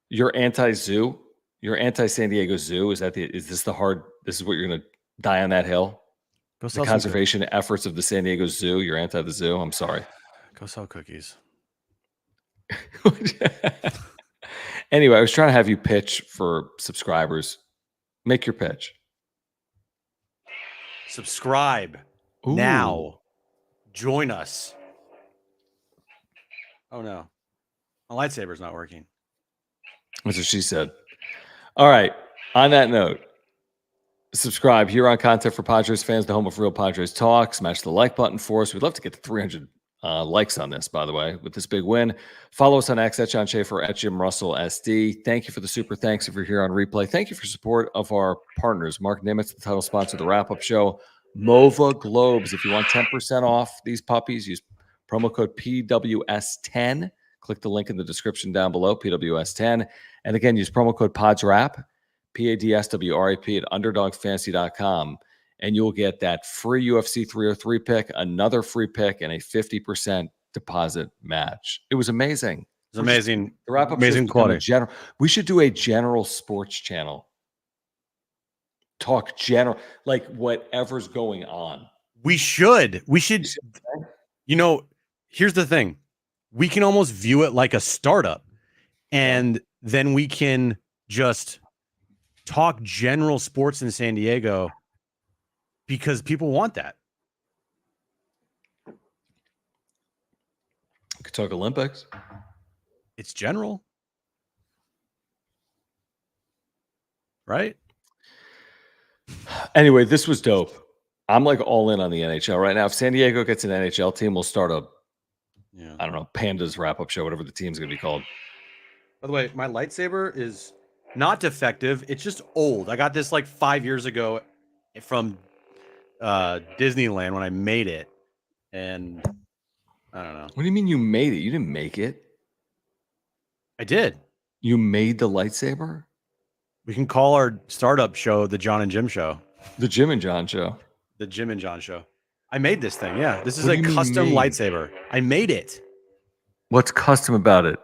You're anti-zoo? You're anti-San Diego Zoo? Is this this is what you're going to die on that hill? The conservation efforts of the San Diego Zoo. You're anti the zoo. I'm sorry.
Go sell cookies.
Anyway, I was trying to have you pitch for subscribers. Make your pitch.
Subscribe now. Join us. Oh no, my lightsaber's not working.
That's what she said. All right. On that note, subscribe here on Content for Padres fans, the home of real Padres talk. Smash the like button for us. We'd love to get to 300 likes on this, by the way, with this big win. Follow us on X at John Schaefer, at Jim Russell SD. Thank you for the super thanks if you're here on replay. Thank you for support of our partners. Mark Nimitz, the title sponsor of the wrap-up show. Mova Globes. If you want 10% off these puppies, use promo code PWS10. Click the link in the description down below, PWS10. And again, use promo code PODSWRAP, PADSWRAP at underdogfantasy.com. And you'll get that free UFC 303 pick, another free pick, and a 50% deposit match. It was amazing.
It's amazing.
The wrap-up
amazing quality.
We should do a general sports channel. Talk general, like whatever's going on.
We should. You know, here's the thing. We can almost view it like a startup, and then we can just talk general sports in San Diego because people want that.
We could talk Olympics.
It's general. Right?
Anyway, this was dope. I'm like all in on the NHL right now. If San Diego gets an NHL team, we'll start I don't know, Pandas wrap-up show, whatever the team's going to be called.
By the way, my lightsaber is not defective. It's just old. I got this like 5 years ago from Disneyland when I made it. And I don't know.
What do you mean you made it? You didn't make it.
I did.
You made the lightsaber?
We can call our startup show the John and Jim Show.
The Jim and John Show.
The Jim and John Show. I made this thing. Yeah. This is a custom lightsaber. I made it.
What's custom about it?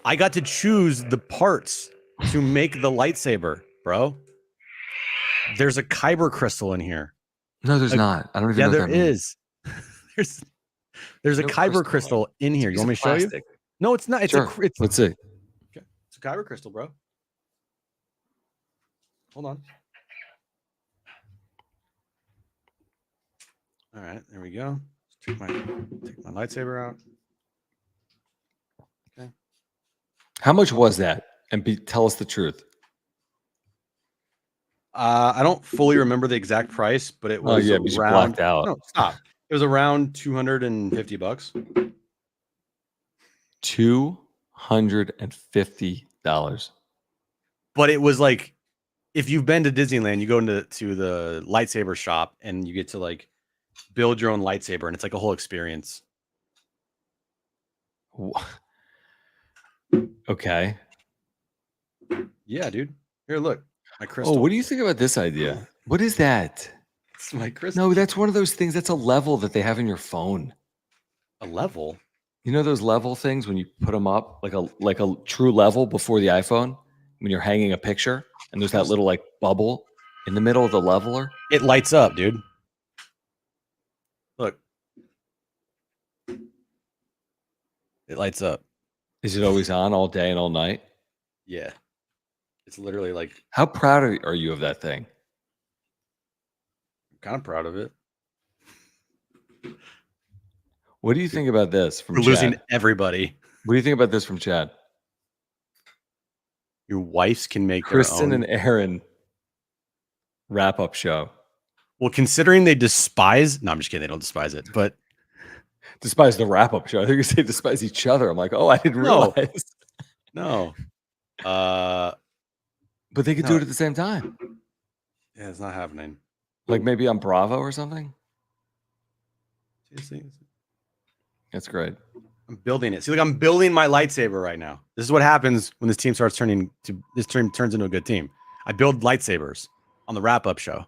I got to choose the parts to make the lightsaber, bro. There's a kyber crystal in here.
No, there's not. I don't even know
there is. There's a kyber crystal in here. You want me to show you? No, it's not. It's
sure. Let's see.
Okay. It's a kyber crystal, bro. Hold on. All right, there we go. Take my lightsaber out. Okay.
How much was that? And tell us the truth.
I don't fully remember the exact price, but it was
around. Blacked out.
No, stop. It was around $250.
$250.
But it was like, if you've been to Disneyland, you go into the lightsaber shop and you get to like build your own lightsaber, and it's like a whole experience.
Okay.
Yeah, dude. Here, look. My crystal.
Oh, what do you think about this idea? What is that?
It's my crystal.
No, that's one of those things. That's a level that they have in your phone.
A level?
You know those level things when you put them up, like a true level before the iPhone, when you're hanging a picture, and there's that little like bubble in the middle of the leveler.
It lights up, dude. Look. It lights up.
Is it always on all day and all night?
Yeah. It's literally like.
How proud are you of that thing?
I'm kind of proud of it.
What do you think about this from
We're
Chad?
Losing everybody.
What do you think about this from Chad?
Your wives can make
Kristen
their own.
and Aaron wrap-up show.
Well, considering they despise. No, I'm just kidding. They don't despise it, but
despise the wrap-up show. I think you say despise each other. I'm like, oh, I didn't realize.
No.
But they could do it at the same time.
Yeah, it's not happening.
Like maybe on Bravo or something. That's great.
I'm building it. See, like I'm building my lightsaber right now. This is what happens when this team turns into a good team. I build lightsabers on the wrap-up show.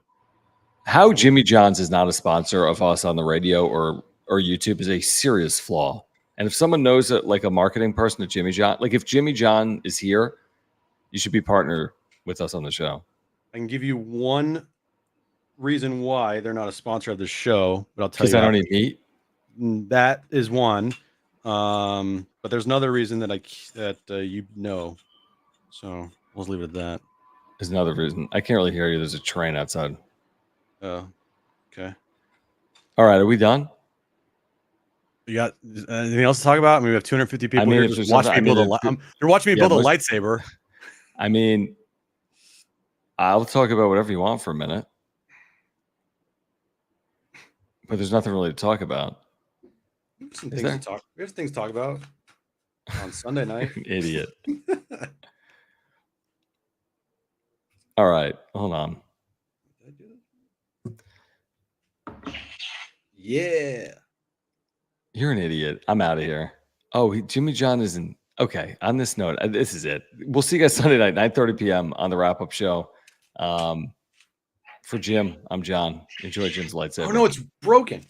How Jimmy John's is not a sponsor of us on the radio or YouTube is a serious flaw. And if someone knows it, like a marketing person at Jimmy John, like if Jimmy John is here, you should be partner with us on the show.
I can give you one reason why they're not a sponsor of the show, but I'll tell you.
Because I don't eat meat.
That is one. But there's another reason that you know. So we'll leave it at that.
There's another reason. I can't really hear you. There's a train outside.
Oh, okay.
All right, are we done?
You got anything else to talk about? I mean, we have 250 people here. Just watch me build they're watching me build a lightsaber.
I mean, I'll talk about whatever you want for a minute. But there's nothing really to talk about.
We have things to talk about on Sunday night.
Idiot. All right, hold on.
Yeah.
You're an idiot. I'm out of here. Oh, Jimmy John isn't. Okay, on this note, this is it. We'll see you guys Sunday night, 9:30 p.m. on the wrap-up show. For Jim, I'm John. Enjoy Jim's lightsaber.
Oh, no, it's broken.